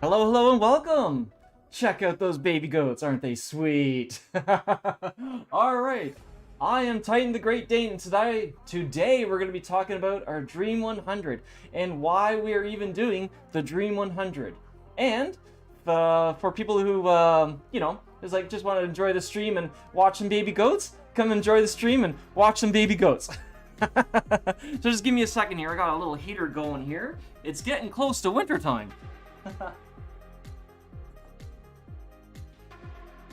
Hello, hello, and welcome! Check out those baby goats, aren't they sweet? Alright, I am Titan the Great Dane, and today we're going to be talking about our Dream 100 and why we are even doing the Dream 100. And for people who, just want to enjoy the stream and watch some baby goats, come enjoy the stream and watch some baby goats. So just give me a second here, I got a little heater going here. It's getting close to winter time.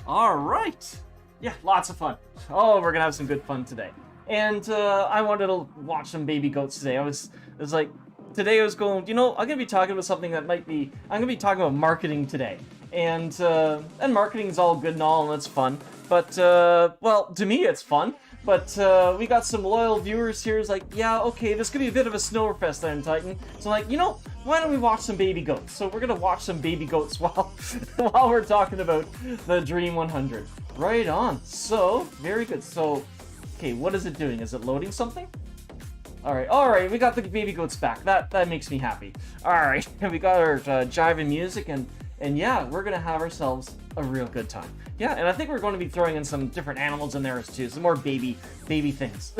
All right. Yeah, lots of fun. Oh, we're gonna have some good fun today. And I wanted to watch some baby goats today. Today I was going, I'm gonna be talking about something that I'm gonna be talking about marketing today. And marketing is all good and all, and it's fun. But, well, to me it's fun. But we got some loyal viewers here who's like, yeah, okay, this could be a bit of a snowfest then, Titan. So I'm like, why don't we watch some baby goats? So we're gonna watch some baby goats while we're talking about the Dream 100. Right on. So, very good. So, okay, what is it doing? Is it loading something? Alright, we got the baby goats back. That makes me happy. Alright, we got our jiving music, and yeah, we're gonna have ourselves a real good time. Yeah, and I think we're going to be throwing in some different animals in there too, some more baby things.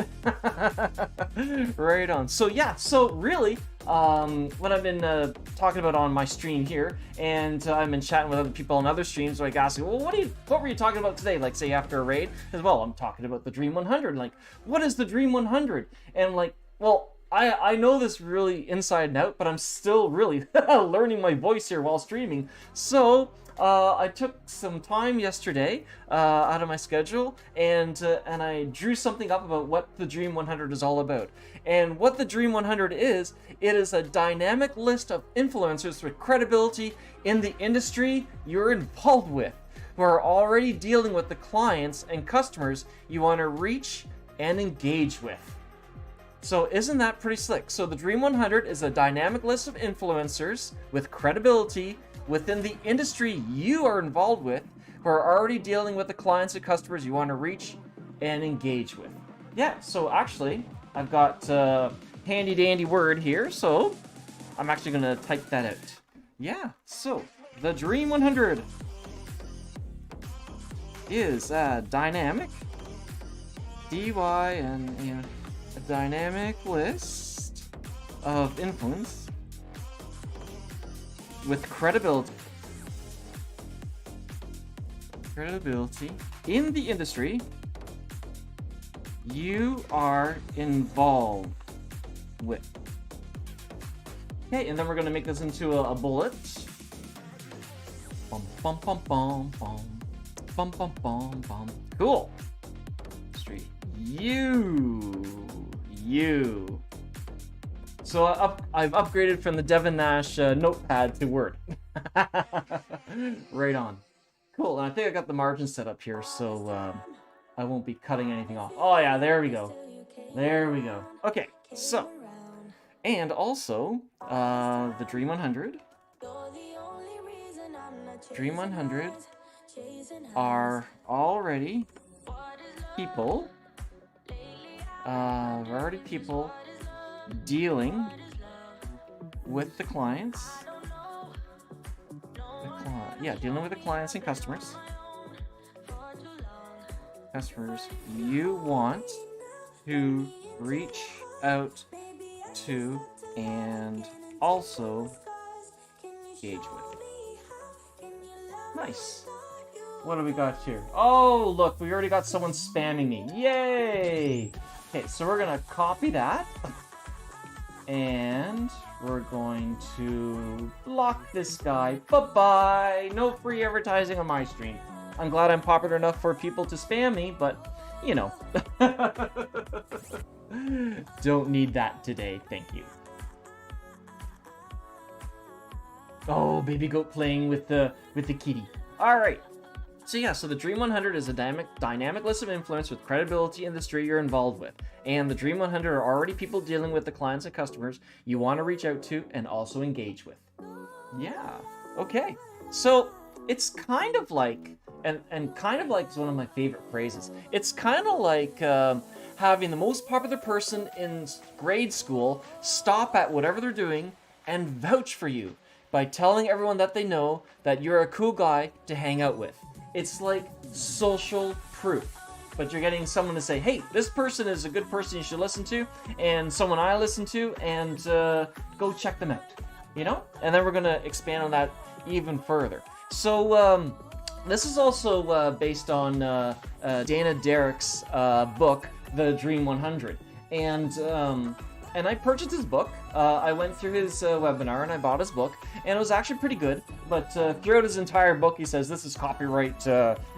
Right on. So yeah, so really, what I've been talking about on my stream here, and I've been chatting with other people on other streams, like asking, well, what were you talking about today? Like, say after a raid, as well, I'm talking about the Dream 100. Like, what is the Dream 100? And like, well, I know this really inside and out, but I'm still really learning my voice here while streaming. So I took some time yesterday out of my schedule, and I drew something up about what the Dream 100 is all about. And what the Dream 100 is, it is a dynamic list of influencers with credibility in the industry you're involved with, who are already dealing with the clients and customers you want to reach and engage with. So isn't that pretty slick? So the Dream 100 is a dynamic list of influencers with credibility within the industry you are involved with, who are already dealing with the clients and customers you want to reach and engage with. Yeah, so actually, I've got handy dandy word here, so I'm actually going to type that out. Yeah, so the Dream 100 is a dynamic, D-Y-N, a dynamic list of influence with credibility in the industry you are involved with. Okay, and then we're going to make this into a bullet. Bum, bum, bum, bum, bum. Bum, bum, bum, bum. Cool. Street. You. So I've upgraded from the Devin Nash notepad to Word. Right on. Cool, and I think I got the margin set up here, so I won't be cutting anything off. Oh yeah, there we go. Okay, so, and also, the Dream 100. Dream 100 are already people dealing with the clients. Dealing with the clients and customers. You want to reach out to and also engage with. Nice. What do we got here? Oh, look, we already got someone spamming me. Yay! Okay, so we're gonna copy that. And we're going to block this guy. Bye-bye! No free advertising on my stream. I'm glad I'm popular enough for people to spam me, but, don't need that today, thank you. Oh, baby goat playing with the kitty. Alright. So the Dream 100 is a dynamic list of influence with credibility in the industry you're involved with. And the Dream 100 are already people dealing with the clients and customers you want to reach out to and also engage with. Yeah, okay. So it's kind of like, and kind of like is one of my favorite phrases. It's kind of like having the most popular person in grade school stop at whatever they're doing and vouch for you. by telling everyone that they know that you're a cool guy to hang out with. It's like social proof. But you're getting someone to say, hey, this person is a good person you should listen to, and someone I listen to, and go check them out, you know? And then we're going to expand on that even further. So this is also based on Dana Derrick's book, The Dream 100. And I purchased his book. I went through his webinar and I bought his book, and it was actually pretty good. But throughout his entire book, he says this is copyright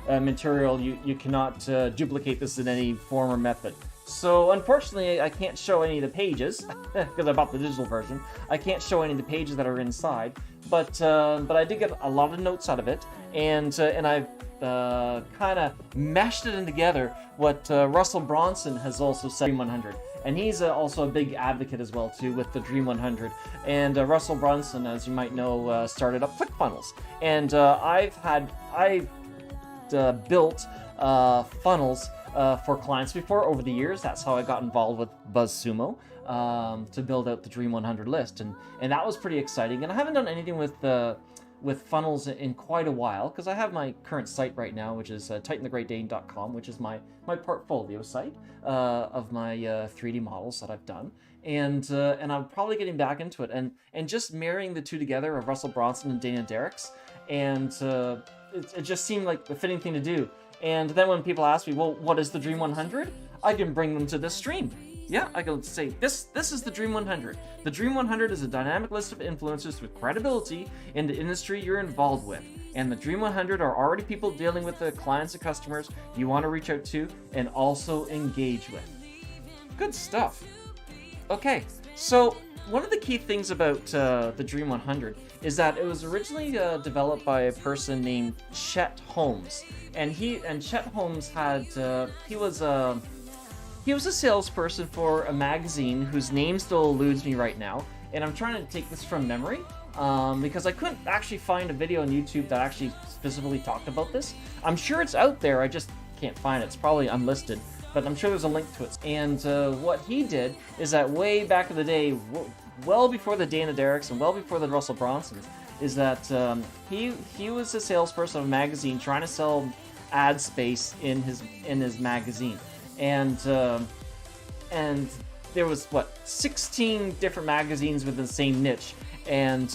material. You cannot duplicate this in any form or method. So unfortunately, I can't show any of the pages because I bought the digital version. I can't show any of the pages that are inside. But I did get a lot of notes out of it, and I've kind of meshed it in together what Russell Bronson has also said Dream 100. And he's also a big advocate as well too with the Dream 100. And Russell Brunson, as you might know, started up ClickFunnels. And I've built funnels for clients before over the years. That's how I got involved with BuzzSumo to build out the Dream 100 list, and that was pretty exciting. And I haven't done anything with funnels in quite a while, because I have my current site right now, which is tightenthegreatdane.com, which is my portfolio site of my 3D models that I've done, and I'm probably getting back into it, and just marrying the two together of Russell Bronson and Dana Derrick's, and it just seemed like the fitting thing to do. And then when people ask me, well, what is the Dream 100? I can bring them to this stream. Yeah, I can say, this is the Dream 100. The Dream 100 is a dynamic list of influencers with credibility in the industry you're involved with. And the Dream 100 are already people dealing with the clients and customers you want to reach out to and also engage with. Good stuff. Okay, so one of the key things about the Dream 100 is that it was originally developed by a person named Chet Holmes. And Chet Holmes had, he was a salesperson for a magazine whose name still eludes me right now, and I'm trying to take this from memory because I couldn't actually find a video on YouTube that actually specifically talked about this. I'm sure it's out there, I just can't find it. It's probably unlisted, but I'm sure there's a link to it. And what he did is that way back in the day, well before the Dana Derricks and well before the Russell Bronsons, is that he was a salesperson of a magazine trying to sell ad space in his magazine. And there was 16 different magazines with the same niche, and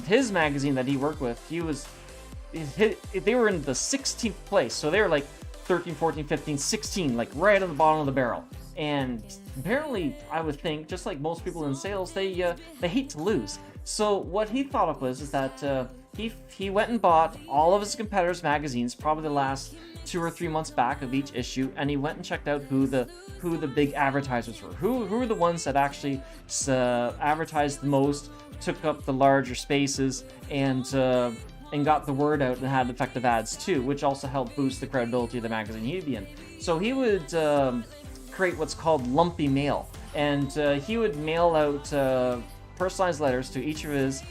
his magazine that he worked with, they were in the 16th place, so they were like 13, 14, 15, 16, like right on the bottom of the barrel. And apparently, I would think, just like most people in sales, they hate to lose. So what he thought of was that he went and bought all of his competitors' magazines, probably the last 2 or 3 months back of each issue, and he went and checked out who the big advertisers were, who were the ones that actually advertised the most, took up the larger spaces, and got the word out and had effective ads too, which also helped boost the credibility of the magazine he'd be in. So he would create what's called lumpy mail, and he would mail out personalized letters to each of his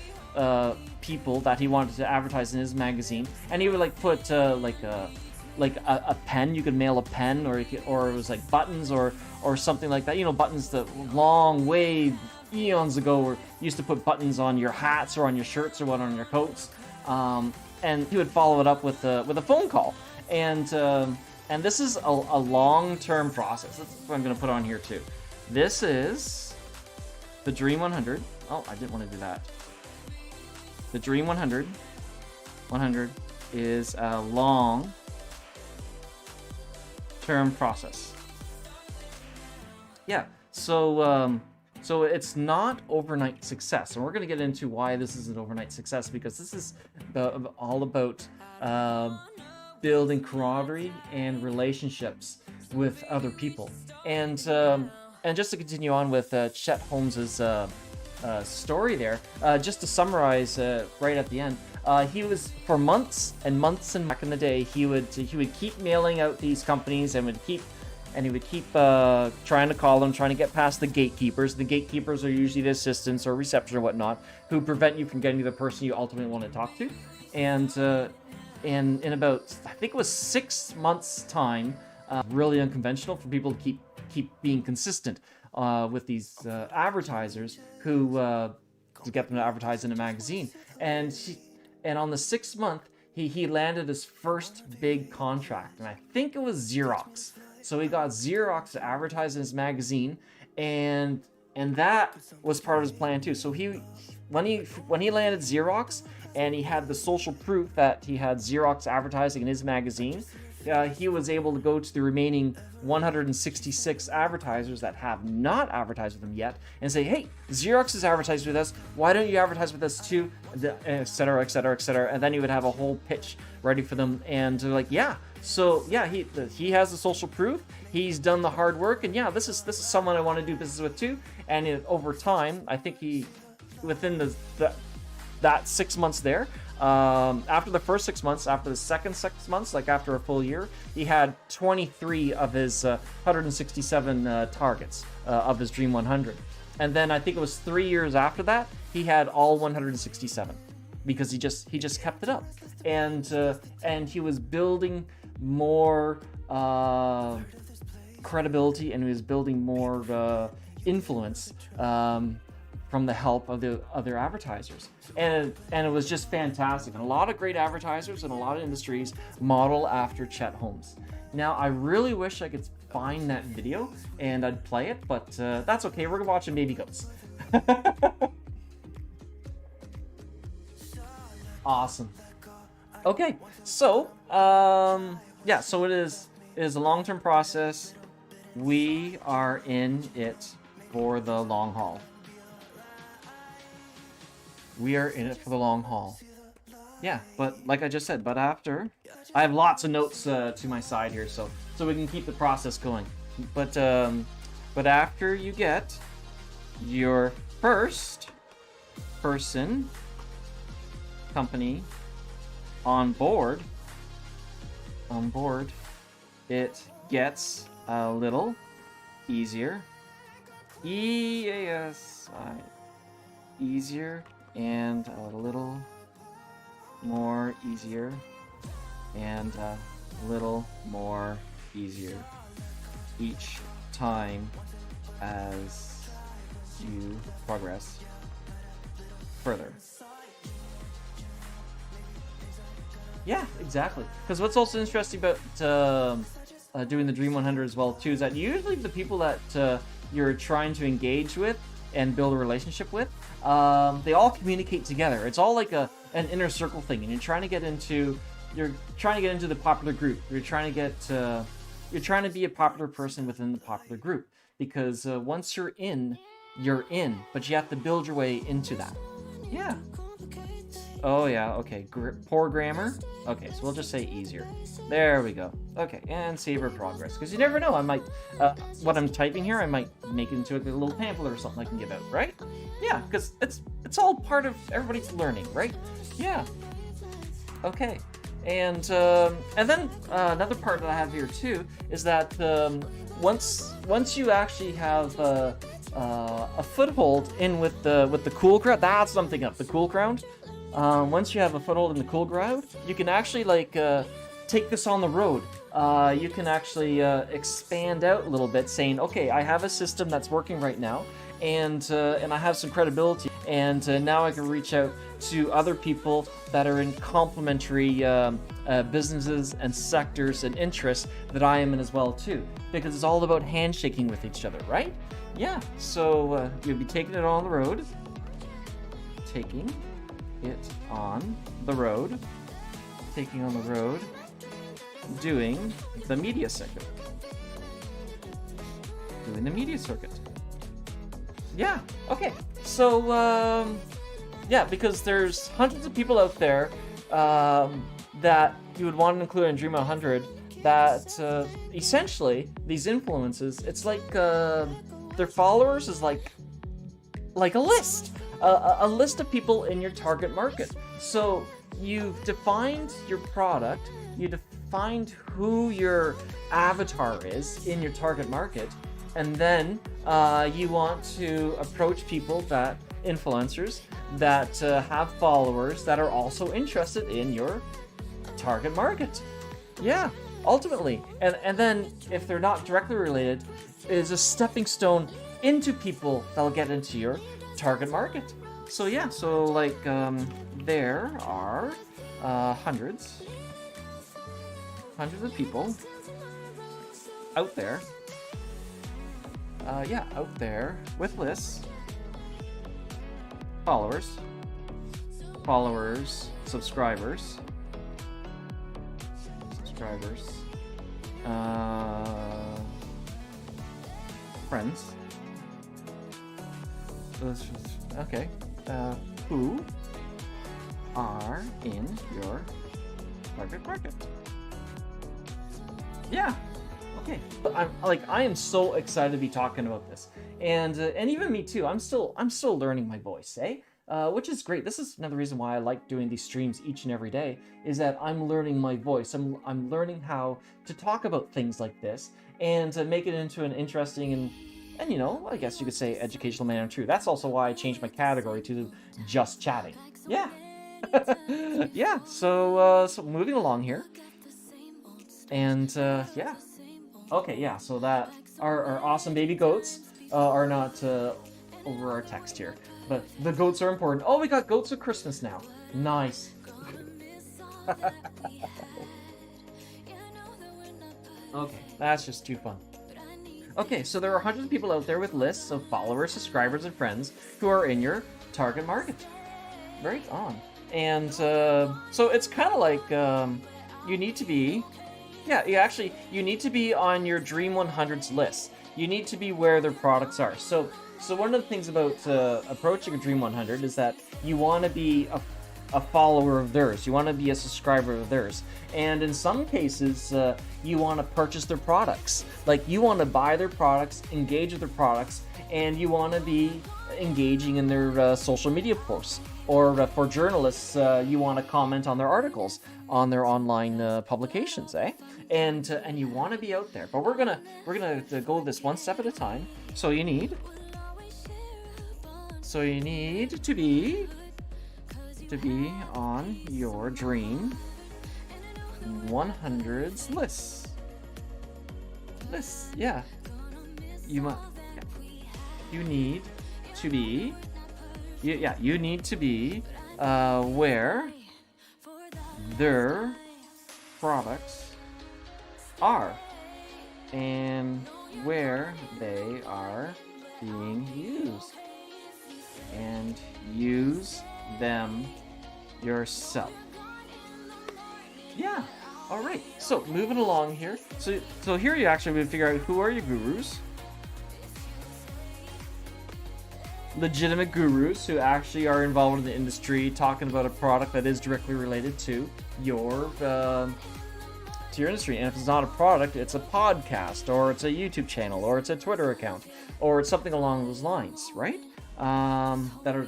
people that he wanted to advertise in his magazine, and he would put a pen. You could mail a pen, or it was like buttons or something like that. You know, buttons that long way eons ago were used to put buttons on your hats or on your shirts or what on your coats. And he would follow it up with a phone call. And this is a long-term process. That's what I'm going to put on here too. This is the Dream 100. Oh, I didn't want to do that. The Dream 100 is a long-term process. Yeah, so it's not overnight success, and we're going to get into why this is an overnight success, because this is all about building camaraderie and relationships with other people. And just to continue on with Chet Holmes's story there, just to summarize right at the end, he was, for months and months and back in the day, he would keep mailing out these companies and he would keep trying to call them, trying to get past the gatekeepers. The gatekeepers are usually the assistants or reception or whatnot, who prevent you from getting to the person you ultimately want to talk to. And in about, I think it was 6 months' time, really unconventional for people to keep being consistent with these advertisers who to get them to advertise in a magazine. And on the 6th month, he landed his first big contract, and I think it was Xerox. So he got Xerox to advertise in his magazine, and that was part of his plan too. So when he landed Xerox and he had the social proof that he had Xerox advertising in his magazine, he was able to go to the remaining 166 advertisers that have not advertised with him yet and say, hey, Xerox is advertised with us, why don't you advertise with us too, etc., etc., etc. And then he would have a whole pitch ready for them, and they're like, yeah. So yeah, he has the social proof, he's done the hard work, and yeah, this is someone I want to do business with too. And over time, I think within that 6 months there, after the first 6 months, after the second 6 months, like after a full year, he had 23 of his 167 targets of his Dream 100. And then I think it was 3 years after that, he had all 167 because he just kept it up, and he was building more credibility, and he was building more influence from the help of the other advertisers, and it was just fantastic. And a lot of great advertisers in a lot of industries model after Chet Holmes. Now, I really wish I could find that video and I'd play it, but that's okay. We're watching Baby Goats. Awesome. Okay, so yeah, so it is a long-term process. We are in it for the long haul. We are in it for the long haul. Yeah, but like I just said, but after, I have lots of notes to my side here, so we can keep the process going. But after you get your first person, company on board, it gets a little easier. Easier, and a little more easier, and a little more easier each time as you progress further. Yeah, exactly. Because what's also interesting about doing the Dream 100 as well too is that usually the people that you're trying to engage with and build a relationship with, they all communicate together. It's all like an inner circle thing, and you're trying to get into the popular group. You're trying to be a popular person within the popular group, because once you're in, but you have to build your way into that. Yeah. Oh yeah, okay. Poor grammar. Okay, so we'll just say easier. There we go. Okay, and savor progress. Because you never know, I might, what I'm typing here, I might make it into a little pamphlet or something I can give out, right? Yeah, because it's all part of everybody's learning, right? Yeah. Okay. And then another part that I have here too is that once you actually have a foothold in with the cool crowd, that's something up the cool crowd. Once you have a foothold in the cool crowd, you can actually take this on the road. You can actually expand out a little bit, saying, okay, I have a system that's working right now, and I have some credibility, and now I can reach out to other people that are in complementary businesses and sectors and interests that I am in as well too, because it's all about handshaking with each other, right? Yeah, so you'll be taking it on the road. Taking it on the road. Taking on the road. Doing the media circuit. Doing the media circuit. Yeah, okay. So, yeah, because there's hundreds of people out there that you would want to include in Dream 100 that essentially, these influences, it's like their followers is like a list. A list of people in your target market. So you've defined your product, you defined who your avatar is in your target market, and then you want to approach people, influencers that have followers that are also interested in your target market. Yeah, ultimately. And then if they're not directly related, it is a stepping stone into people that'll get into your target market. So yeah, so like there are hundreds of people out there. Out there with lists, followers, subscribers, friends. Okay. Who are in your target market? Yeah. Okay. I am so excited to be talking about this, and even me too. I'm still learning my voice, which is great. This is another reason why I like doing these streams each and every day, is that I'm learning my voice. I'm learning how to talk about things like this and to make it into an interesting and I guess you could say educational manner too. That's also why I changed my category to just chatting. Yeah. Yeah. So moving along here, and yeah. Okay, yeah. So that our awesome baby goats are not over our text here. But the goats are important. Oh, we got goats at Christmas now. Nice. Okay, that's just too fun. Okay, so there are hundreds of people out there with lists of followers, subscribers, and friends who are in your target market. Right on. And so it's kind of like you need to be... Yeah, you need to be on your Dream 100's list. You need to be where their products are. So one of the things about approaching a Dream 100 is that you want to be a follower of theirs. You want to be a subscriber of theirs. And in some cases, you want to purchase their products. Like, you want to buy their products, engage with their products, and you want to be engaging in their social media posts. Or for journalists, you want to comment on their articles, on their online publications, And you want to be out there. But we're gonna go this one step at a time. So you need to be on your Dream 100's lists. Yeah. You must. Yeah. You need to be. You need to be where their products are and where they are being used, and use them yourself. Yeah. All right. So moving along here. So here you actually would figure out who are your gurus. Legitimate gurus who actually are involved in the industry, talking about a product that is directly related to your industry. And if it's not a product, it's a podcast, or it's a YouTube channel, or it's a Twitter account, or it's something along those lines, right? That are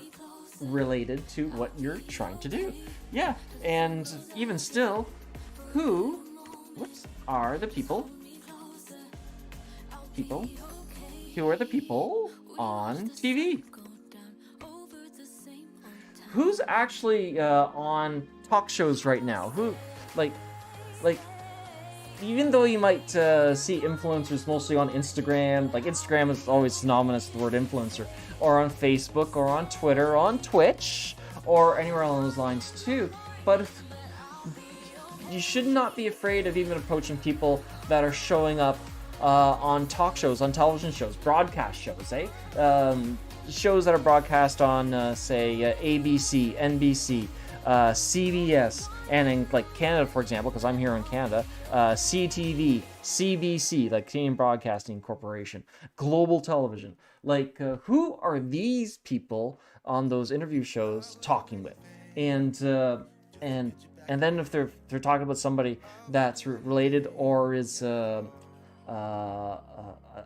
related to what you're trying to do. Yeah, and even still, who are the people who are the people on TV? Who's actually on talk shows right now? Who, like, even though you might see influencers mostly on Instagram, like Instagram is always synonymous with the word influencer, or on Facebook, or on Twitter, or on Twitch, or anywhere along those lines too. But you should not be afraid of even approaching people that are showing up on talk shows, on television shows, broadcast shows, shows that are broadcast on, say, ABC, NBC, CBS, and in like Canada, for example, because I'm here in Canada, CTV, CBC, like Canadian Broadcasting Corporation, Global Television. Like, who are these people on those interview shows talking with? And then if they're talking about somebody that's related or is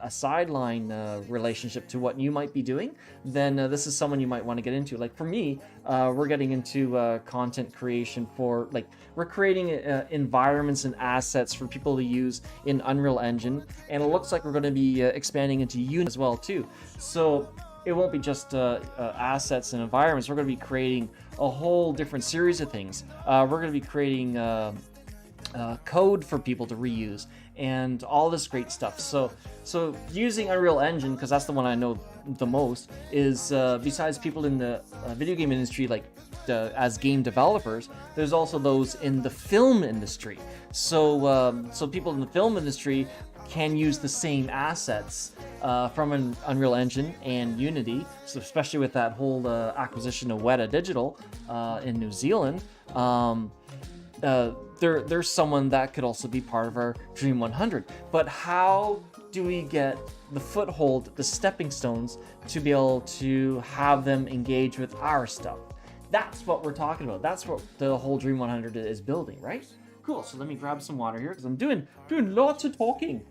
a sideline relationship to what you might be doing, then this is someone you might want to get into. Like for me, we're getting into content creation for, like, we're creating environments and assets for people to use in Unreal Engine, and it looks like we're going to be expanding into Unity as well too. So it won't be just assets and environments. We're going to be creating a whole different series of things. We're going to be creating code for people to reuse and all this great stuff. So using Unreal Engine, because that's the one I know the most is besides people in the video game industry, like as game developers, there's also those in the film industry. So people in the film industry can use the same assets from an Unreal Engine and Unity. So especially with that whole acquisition of Weta Digital in New Zealand, there's someone that could also be part of our Dream 100. But how do we get the foothold, the stepping stones, to be able to have them engage with our stuff? That's what we're talking about. That's what the whole Dream 100 is building, right? Cool. So let me grab some water here because I'm doing lots of talking.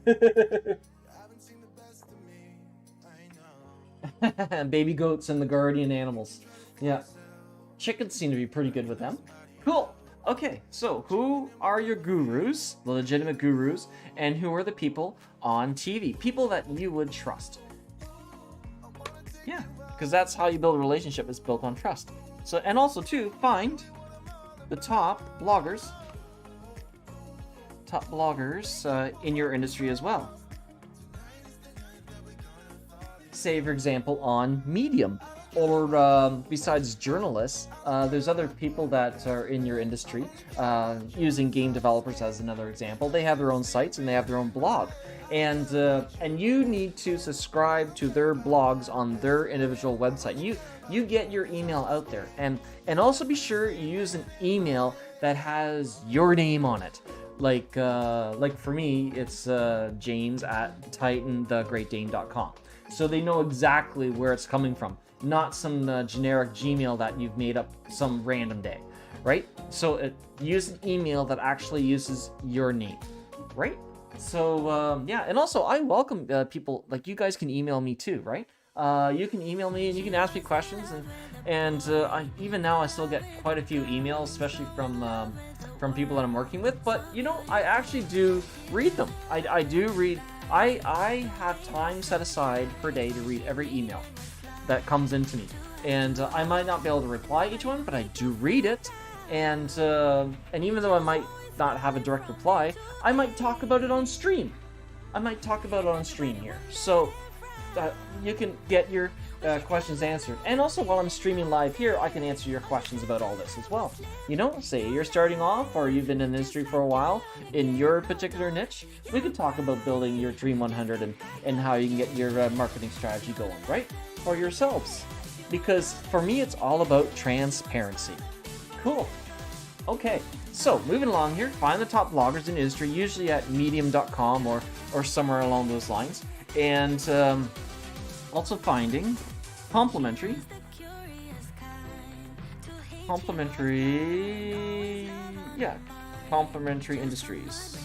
Baby goats and the guardian animals. Yeah. Chickens seem to be pretty good with them. Cool. Okay, so who are your gurus, the legitimate gurus, and who are the people on TV? People that you would trust. Yeah, because that's how you build a relationship, is built on trust. So, and also too, find the top bloggers in your industry as well. Say, for example, on Medium, or besides journalists, there's other people that are in your industry, using game developers as another example. They have their own sites and they have their own blog, and you need to subscribe to their blogs on their individual website. You get your email out there, and also be sure you use an email that has your name on it. Like for me, it's James at TitanTheGreatDane.com. So they know exactly where it's coming from, not some generic Gmail that you've made up some random day, right? So use an email that actually uses your name, right? So yeah, and also I welcome people, like you guys can email me too, right? You can email me and you can ask me questions, and even now I still get quite a few emails, especially from people that I'm working with. But you know, I actually do read them. I do read. I have time set aside per day to read every email that comes into me, and I might not be able to reply each one, but I do read it, and even though I might not have a direct reply, I might talk about it on stream. Here, so you can get your questions answered. And also, while I'm streaming live here, I can answer your questions about all this as well. You know, say you're starting off, or you've been in the industry for a while in your particular niche, we could talk about building your Dream 100 and how you can get your marketing strategy going, right? For yourselves. Because for me, it's all about transparency. Cool. Okay, so moving along here, find the top bloggers in the industry, usually at medium.com or somewhere along those lines. And also finding Complementary Industries.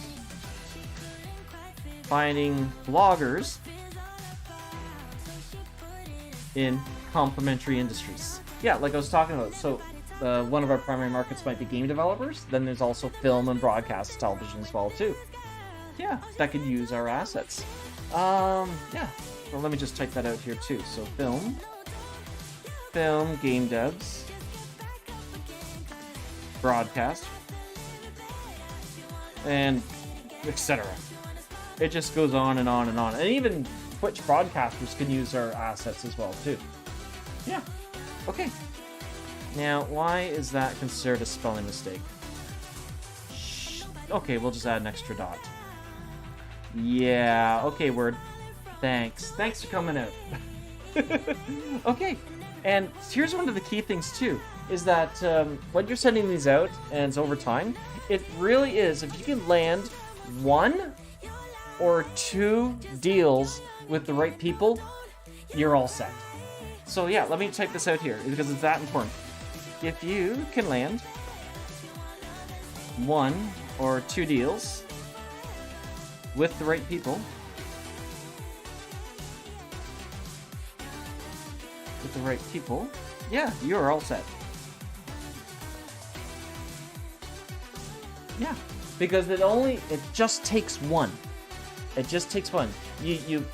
Finding bloggers in Complementary Industries. Yeah, like I was talking about. So one of our primary markets might be game developers. Then there's also film and broadcast television as well too. Yeah, that could use our assets. Yeah. So let me just type that out here too. So film, game devs, broadcast, and etc. It just goes on and on and on. And even Twitch broadcasters can use our assets as well too. Yeah. Okay. Now, why is that considered a spelling mistake? Okay, we'll just add an extra dot. Yeah. Okay, Word. Thanks for coming out. Okay, and here's one of the key things too, is that when you're sending these out, and it's over time, it really is, if you can land 1 or 2 deals with the right people, you're all set. So yeah, let me type this out here, because it's that important. If you can land 1 or 2 deals with the right people, yeah, you're all set. Yeah, because it just takes one. It just takes one. You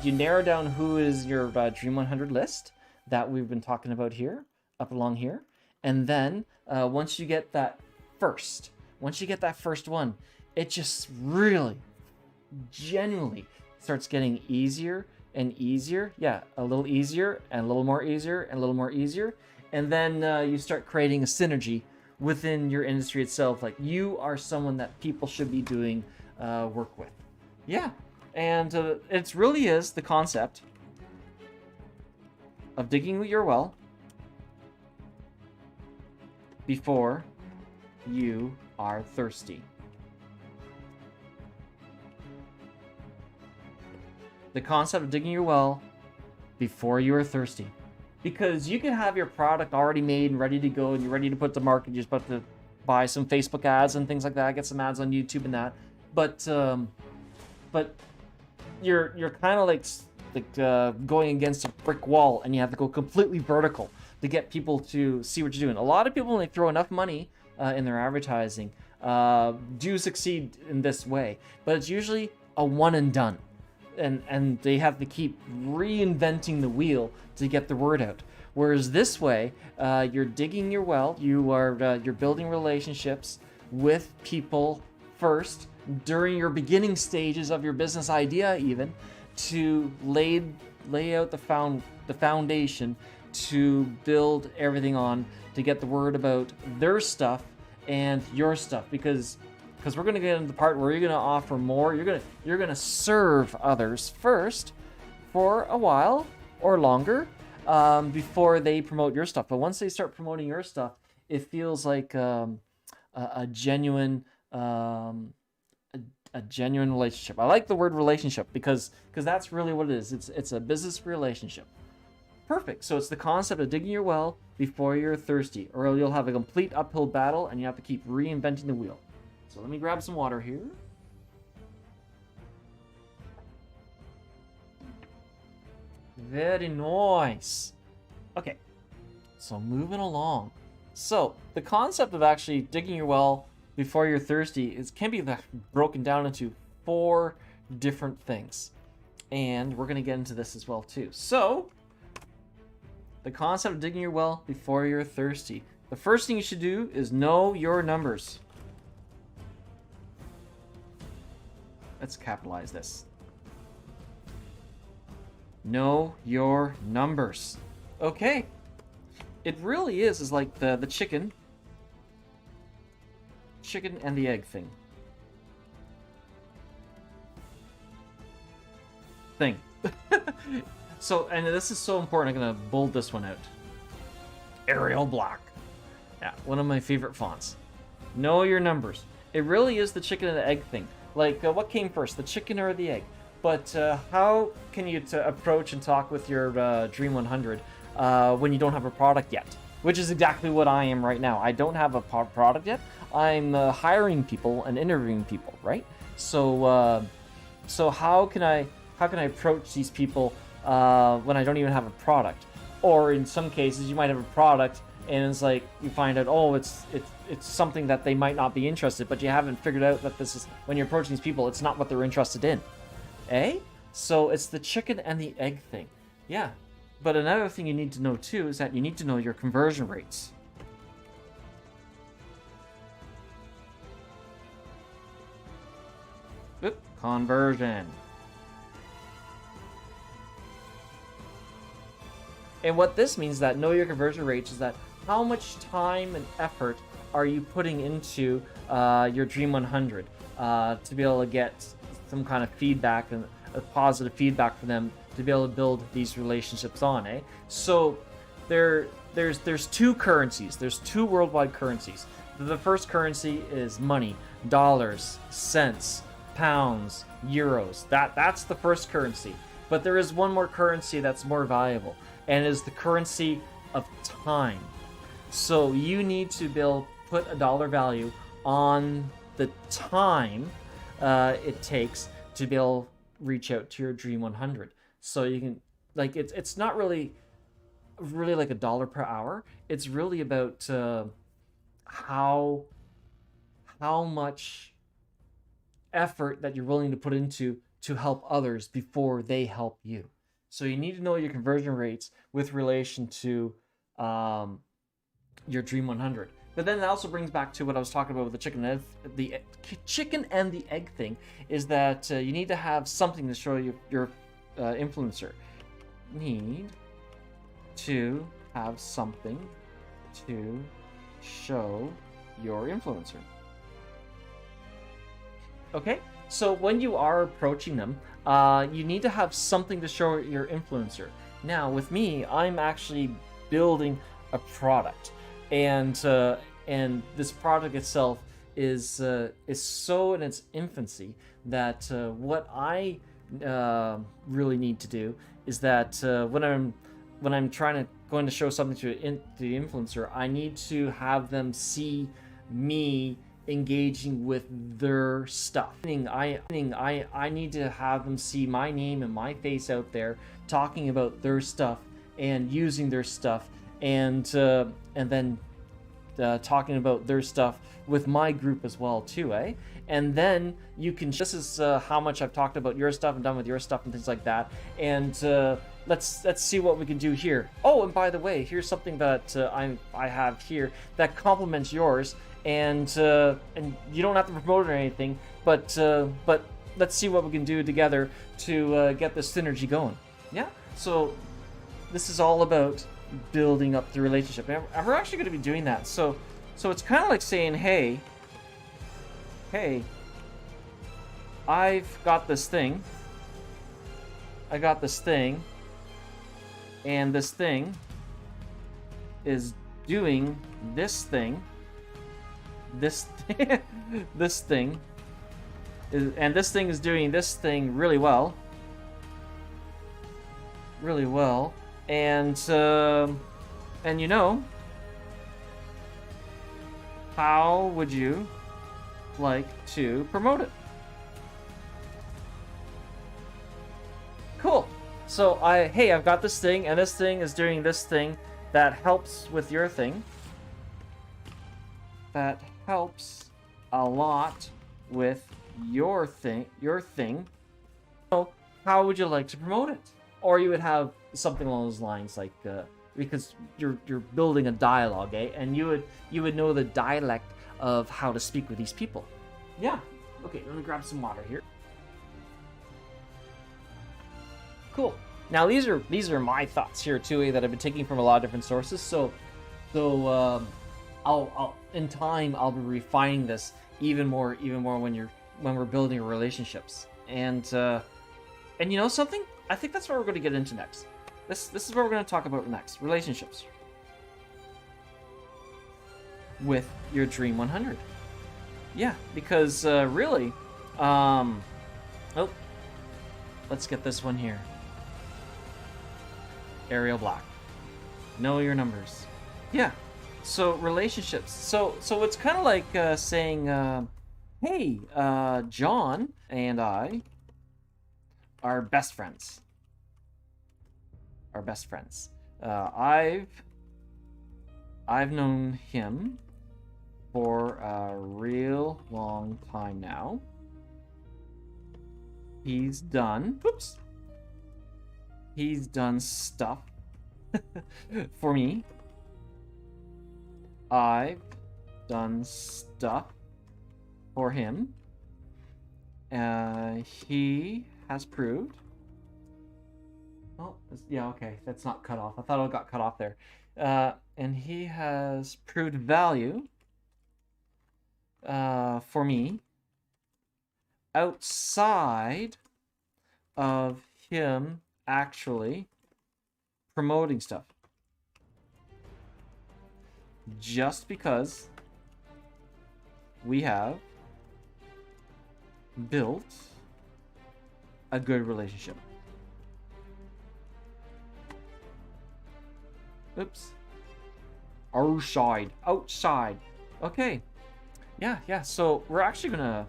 narrow down who is your Dream 100 list that we've been talking about here, up along here, and then once you get that first one, it just really, genuinely starts getting easier and easier. Yeah, a little easier and a little more easier and a little more easier. And then you start creating a synergy within your industry itself. Like, you are someone that people should be doing work with. Yeah, and it really is the concept of digging your well before you are thirsty. The concept of digging your well before you are thirsty. Because you can have your product already made and ready to go, and you're ready to put to market. You're just about to buy some Facebook ads and things like that, get some ads on YouTube and that. But you're kind of like going against a brick wall, and you have to go completely vertical to get people to see what you're doing. A lot of people, when they throw enough money in their advertising, do succeed in this way, but it's usually a one and done. And they have to keep reinventing the wheel to get the word out. Whereas this way, you're digging your well. You're building relationships with people first during your beginning stages of your business idea, even to lay out the foundation to build everything on, to get the word about their stuff and your stuff. Because we're going to get into the part where you're going to offer more. You're going to serve others first for a while or longer before they promote your stuff. But once they start promoting your stuff, it feels like a genuine relationship. I like the word relationship because that's really what it is. It's a business relationship. Perfect. So it's the concept of digging your well before you're thirsty, or you'll have a complete uphill battle and you have to keep reinventing the wheel. So let me grab some water here. Very nice. Okay, so moving along. So the concept of actually digging your well before you're thirsty can be broken down into 4 different things. And we're going to get into this as well too. So the concept of digging your well before you're thirsty. The first thing you should do is know your numbers. Let's capitalize this. Know your numbers. Okay. It really is like the chicken and the egg thing. So, and this is so important, I'm going to bold this one out. Arial Black. Yeah, one of my favorite fonts. Know your numbers. It really is the chicken and the egg thing. Like, what came first, the chicken or the egg? But how can you approach and talk with your Dream 100 when you don't have a product yet? Which is exactly what I am right now. I don't have a product yet. I'm hiring people and interviewing people, right? So, so how can I approach these people when I don't even have a product? Or in some cases, you might have a product and it's like you find out, oh, it's something that they might not be interested, but you haven't figured out that this is, when you're approaching these people, it's not what they're interested in. Eh? So it's the chicken and the egg thing. Yeah. But another thing you need to know too is that you need to know your conversion rates. Oop, conversion. And what this means is that know your conversion rates is that how much time and effort are you putting into your Dream 100 to be able to get some kind of feedback and a positive feedback from them to be able to build these relationships on, eh? So there's 2 currencies. There's 2 worldwide currencies. The first currency is money, dollars, cents, pounds, euros. That's the first currency. But there is one more currency that's more valuable, and it is the currency of time. So you need to be able to put a dollar value on the time it takes to be able to reach out to your Dream 100. So you can, like, it's not really like $1 per hour. It's really about how much effort that you're willing to put into to help others before they help you. So you need to know your conversion rates with relation to your Dream 100. But then that also brings back to what I was talking about with the chicken and the egg thing, is that you need to have something to show your influencer. Need to have something to show your influencer. Okay, so when you are approaching them, you need to have something to show your influencer. Now, with me, I'm actually building a product, and this product itself is so in its infancy that what I really need to do is that when I'm going to show something to the influencer, I need to have them see me engaging with their stuff. I need to have them see my name and my face out there talking about their stuff and using their stuff, and then talking about their stuff with my group as well too, eh? And then you can. This is how much I've talked about your stuff and done with your stuff and things like that. And let's see what we can do here. Oh, and by the way, here's something that I have here that complements yours, and you don't have to promote it or anything. But let's see what we can do together to get this synergy going. Yeah. So this is all about building up the relationship, and we're actually going to be doing that. So it's kind of like saying, hey, I've got this thing. I got this thing, and this thing is doing this thing. This thing is, and this thing is doing this thing really well. Really well. And you know, how would you like to promote it? Cool. So I've got this thing, and this thing is doing this thing that helps with your thing. That helps a lot with your thing. So how would you like to promote it? Or you would have something along those lines, like because you're building a dialogue, eh? And you would know the dialect of how to speak with these people. Yeah. Okay, let me grab some water here. Cool. Now these are my thoughts here too, eh, that I've been taking from a lot of different sources. So I'll in time I'll be refining this even more when we're building relationships. And you know something? I think that's what we're going to get into next. This is what we're going to talk about next. Relationships with your Dream 100. Yeah, because really, oh, let's get this one here. Arial Black. Know your numbers. Yeah. So relationships. So it's kind of like saying, hey, John and I are best friends. Are best friends. I've known him for a real long time now. He's done stuff for me. I've done stuff for him. He has proved. Oh, yeah, okay. That's not cut off. I thought it got cut off there. And he has proved value for me outside of him actually promoting stuff. Just because we have built a good relationship. Oops. Outside. Okay. Yeah. So we're actually gonna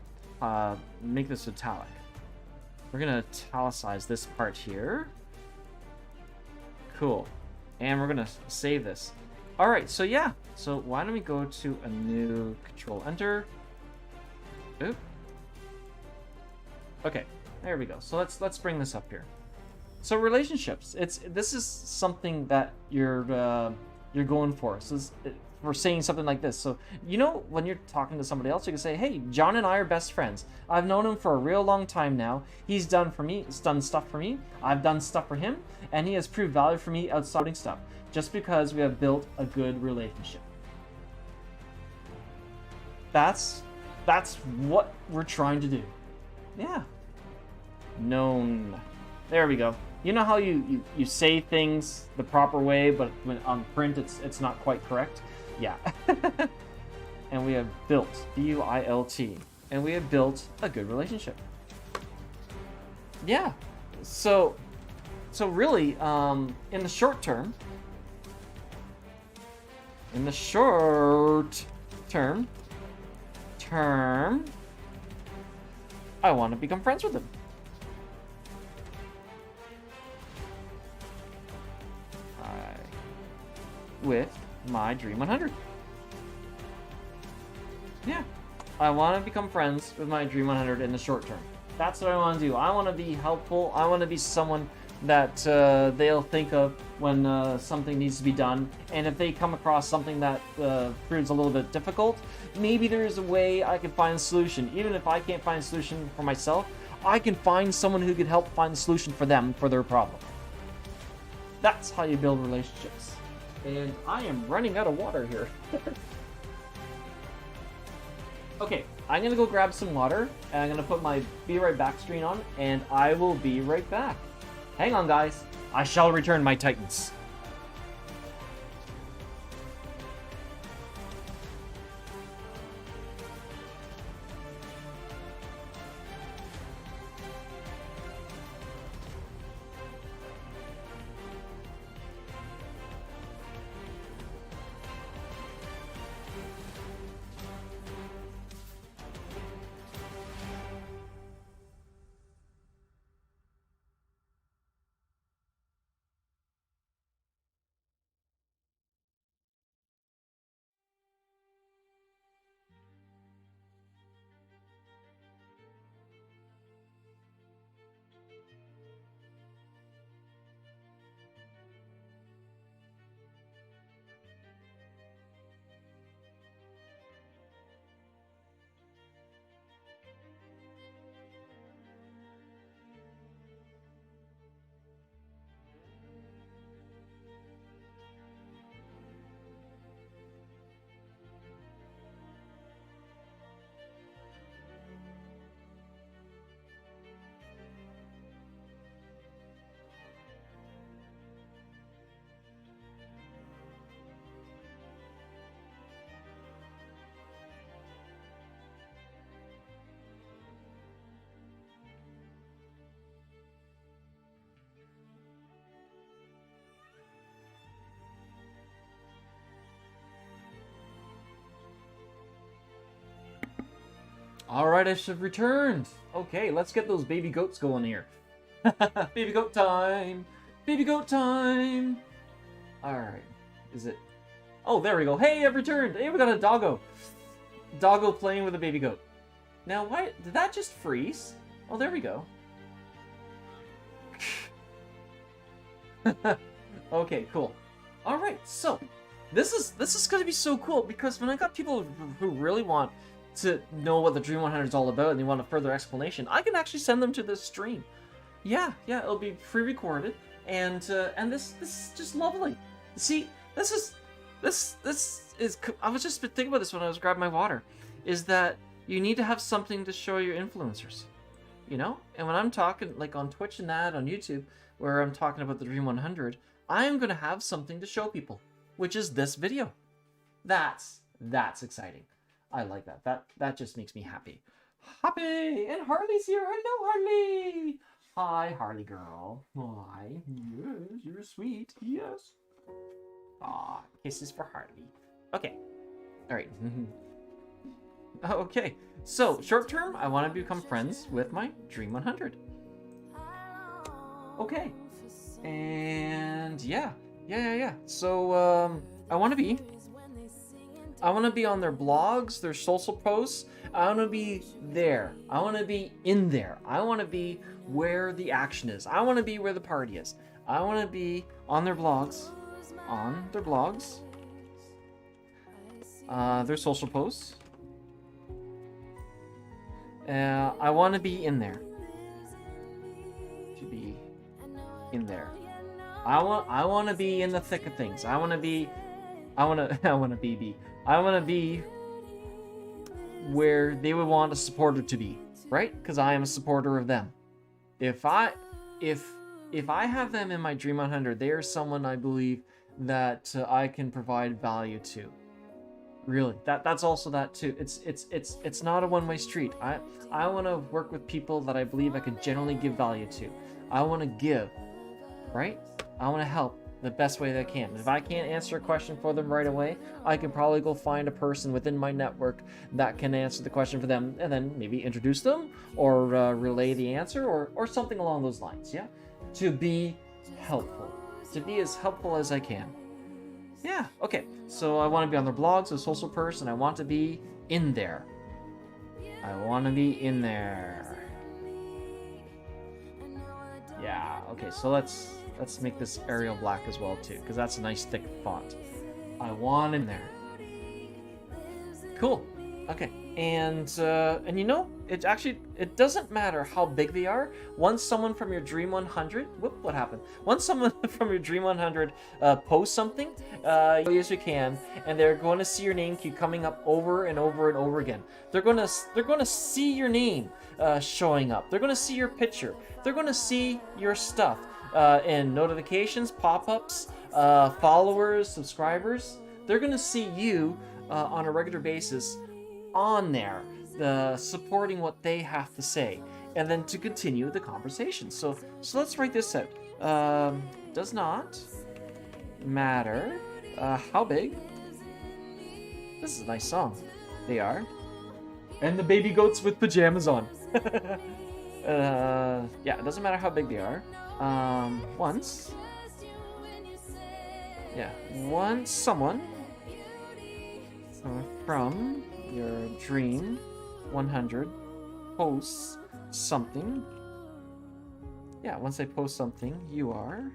make this italic. We're gonna italicize this part here. Cool. And we're gonna save this. All right. So yeah. So why don't we go to a new Control Enter? Oop. Okay. There we go. So let's bring this up here. So relationships. This is something that you're going for. So for saying something like this. So, you know, when you're talking to somebody else, you can say, hey, John and I are best friends. I've known him for a real long time now. He's done stuff for me. I've done stuff for him, and he has proved value for me outside of stuff, just because we have built a good relationship. That's what we're trying to do. Yeah. Known. There we go. You know how you say things the proper way, but when on print it's not quite correct? Yeah. And we have built, B-U-I-L-T, and we have built a good relationship. Yeah. So really, in the short term, I want to become friends with him. With my Dream 100. Yeah. I want to become friends with my Dream 100 in the short term. That's what I want to do. I want to be helpful. I want to be someone that they'll think of when something needs to be done. And if they come across something that proves a little bit difficult, maybe there is a way I can find a solution. Even if I can't find a solution for myself, I can find someone who can help find a solution for them for their problem. That's how you build relationships. And I am running out of water here. Okay, I'm gonna go grab some water, and I'm gonna put my Be Right Back screen on, and I will be right back. Hang on, guys. I shall return, my titans. Alright, I should have returned. Okay, let's get those baby goats going here. Baby goat time! Baby goat time! Alright, is it... Oh, there we go. Hey, I've returned! Hey, we got a doggo! Doggo playing with a baby goat. Now, why... Did that just freeze? Oh, there we go. Okay, cool. Alright, so... This is gonna be so cool, because when I got people who really want to know what the Dream 100 is all about and they want a further explanation, I can actually send them to this stream. Yeah, it'll be pre-recorded, and this is just lovely. See, this is I was just thinking about this when I was grabbing my water, is that you need to have something to show your influencers, you know? And when I'm talking, like on Twitch and that, on YouTube, where I'm talking about the Dream 100, I'm gonna have something to show people, which is this video. That's exciting. I like that. That just makes me happy. Happy! And Harley's here. Hello, Harley! Hi, Harley girl. Hi. Yes, you're sweet. Yes. Aw, kisses for Harley. Okay. Alright. Okay. So, short term, I want to become friends with my Dream 100. Okay. And yeah. So, I want to be on their blogs, their social posts. I want to be there. I want to be in there. I want to be where the action is. I want to be where the party is. I want to be on their blogs. Their social posts. I want to be in there. To be in there. I want to be in the thick of things. I want to be where they would want a supporter to be, right? Because I am a supporter of them. If I have them in my Dream 100, they are someone I believe that I can provide value to. Really, that's also that too. It's not a one-way street. I want to work with people that I believe I could generally give value to. I want to give, right? I want to help the best way that I can. If I can't answer a question for them right away, I can probably go find a person within my network that can answer the question for them, and then maybe introduce them or relay the answer or something along those lines. Yeah, to be helpful, to be as helpful as I can. Yeah, okay. So I want to be on their blogs, a social person. I want to be in there. I want to be in there. Yeah, okay. So let's make this Arial black as well too, because that's a nice thick font. I want in there. Cool. Okay. And you know, it doesn't matter how big they are. Once someone from your Dream 100, what happened? Once someone from your Dream 100 posts something, as you can, and they're going to see your name keep coming up over and over and over again. They're going to see your name showing up. They're going to see your picture. They're going to see your stuff in notifications, pop-ups, followers, subscribers. They're going to see you on a regular basis on there, supporting what they have to say, and then to continue the conversation. So let's write this out. Does not matter how big. This is a nice song. They are. And the baby goats with pajamas on. Yeah, it doesn't matter how big they are. Once someone from your Dream 100 posts something. Yeah, once they post something, you are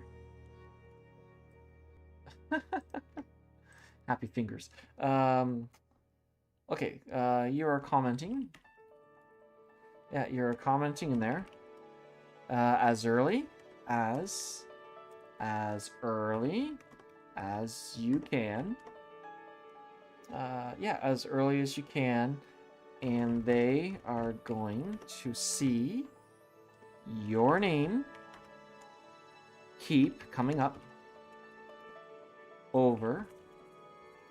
happy fingers. Okay, you are commenting. Yeah, you're commenting in there as early as you can. Yeah, as early as you can, and they are going to see your name keep coming up over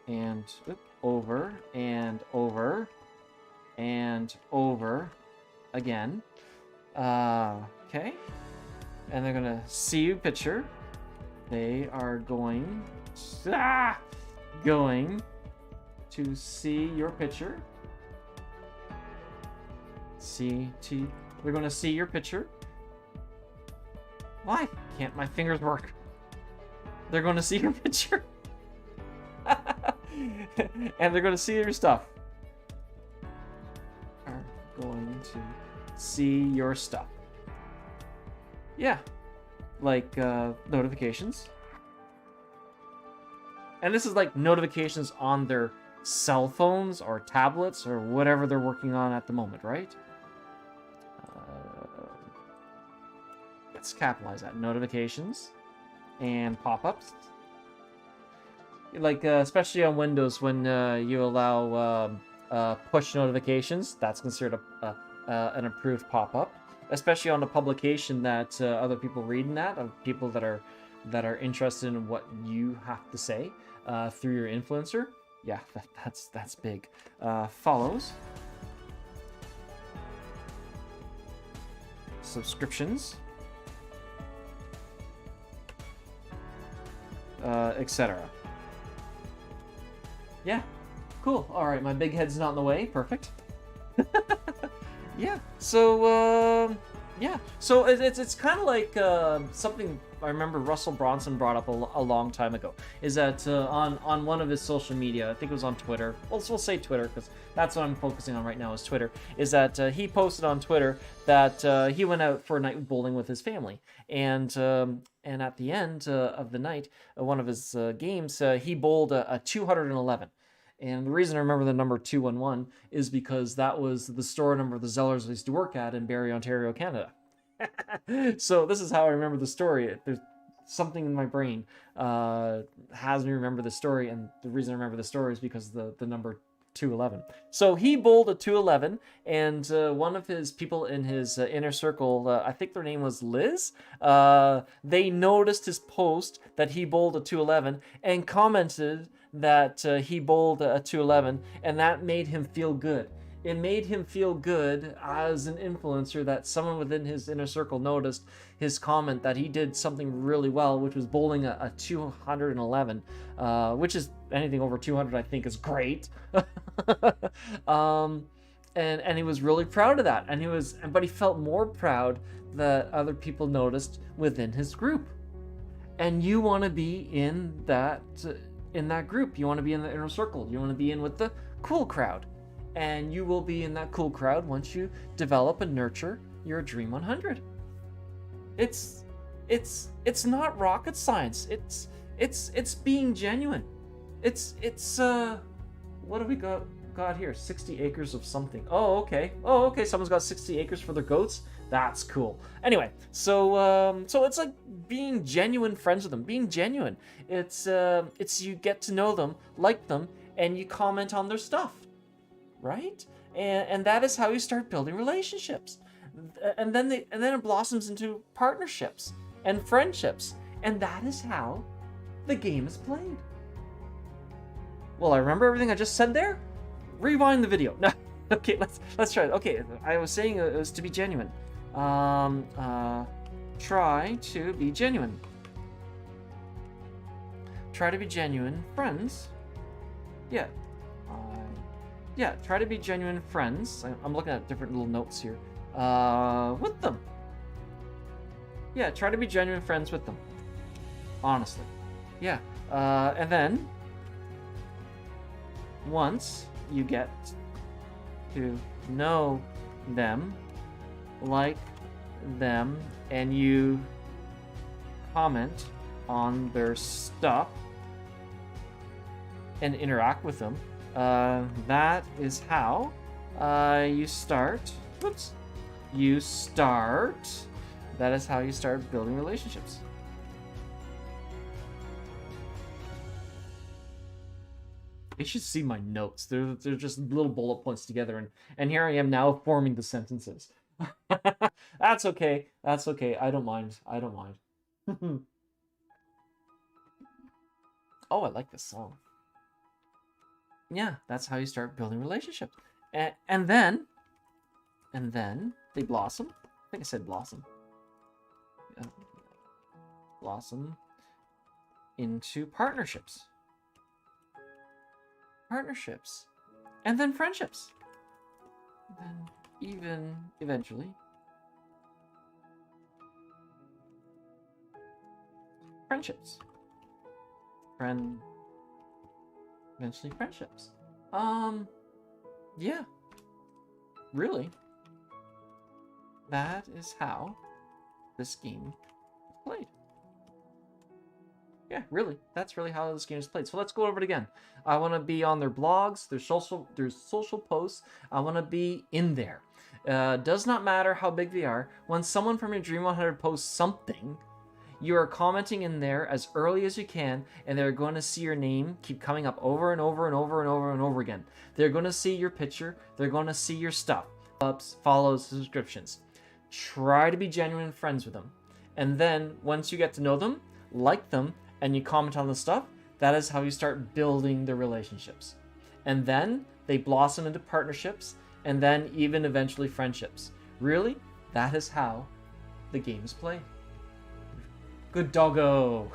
and over and over and over again. Okay, and they're gonna see your picture. They are going to see your picture. They're going to see your picture. Why can't my fingers work? They're going to see your picture. And they're going to see your stuff. Are going to see your stuff. Yeah. Like notifications. And this is like notifications on their cell phones or tablets or whatever they're working on at the moment, right? Let's capitalize that. Notifications and pop-ups. Like, especially on Windows, when you allow push notifications, that's considered an approved pop-up. Especially on a publication that other people read in that, of people that are interested in what you have to say through your influencer. Yeah, that's big. Follows. Subscriptions. Etc. Yeah, cool. All right, my big head's not in the way. Perfect. Yeah. So yeah. So it's kind of like something I remember Russell Bronson brought up a long time ago. Is that on one of his social media, I think it was on Twitter. We'll say Twitter because that's what I'm focusing on right now. Is Twitter. Is that he posted on Twitter that he went out for a night bowling with his family, and at the end of the night, one of his games, he bowled a 211. And the reason I remember the number 211 is because that was the store number the Zellers used to work at in Barrie, Ontario, Canada. So this is how I remember the story. There's something in my brain has me remember the story, and the reason I remember the story is because the number 211. So he bowled a 211, and one of his people in his inner circle, I think their name was Liz, they noticed his post that he bowled a 211 and commented that he bowled a 211, and that made him feel good. It made him feel good as an influencer that someone within his inner circle noticed his comment that he did something really well, which was bowling a 211, which is anything over 200, I think, is great. And he was really proud of that. But he felt more proud that other people noticed within his group. And you want to be in that group. You want to be in the inner circle. You want to be in with the cool crowd. And you will be in that cool crowd once you develop and nurture your Dream 100. It's not rocket science. It's being genuine. It's what do we got here? 60 acres of something. Oh, okay. Someone's got 60 acres for their goats. That's cool. Anyway, so it's like being genuine friends with them. Being genuine. It's you get to know them, like them, and you comment on their stuff. Right? And that is how you start building relationships. And then it blossoms into partnerships and friendships. And that is how the game is played. Well, I remember everything I just said there. Rewind the video. No. Okay, let's try it. Okay, I was saying it was to be genuine. Try to be genuine. Try to be genuine friends. Yeah. Yeah, try to be genuine friends. I'm looking at different little notes here. With them. Yeah, try to be genuine friends with them. Honestly. Yeah. And then, once you get to know them, like them, and you comment on their stuff and interact with them, that is how you start. That is how you start building relationships. You should see my notes. They're just little bullet points together, and here I am now forming the sentences. That's okay. That's okay. I don't mind. Oh, I like this song. Yeah, that's how you start building relationships. And then they blossom. I think I said blossom. Yeah. Blossom into partnerships. And then friendships. And then even eventually friendships. Eventually friendships. Yeah. Really. That is how this game is played. Yeah, really. That's really how this game is played. So let's go over it again. I want to be on their blogs, their social posts. I want to be in there. Does not matter how big they are. When someone from your Dream 100 posts something, you are commenting in there as early as you can, and they're going to see your name keep coming up over and over and over and over and over again. They're going to see your picture. They're going to see your stuff. Ups, follows, subscriptions. Try to be genuine friends with them. And then once you get to know them, like them, and you comment on the stuff, that is how you start building the relationships. And then they blossom into partnerships, and then even eventually friendships. Really, that is how the game is played. Good doggo.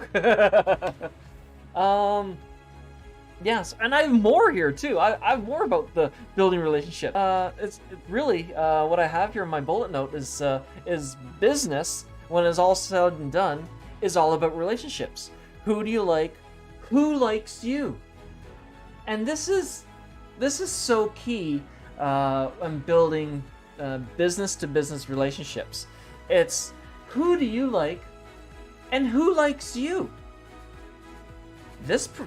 Yes, and I have more here too. I have more about the building relationship. It's really what I have here in my bullet note is business. When it's all said and done, is all about relationships. Who do you like? Who likes you? And this is so key when building business to business relationships. It's who do you like? And who likes you?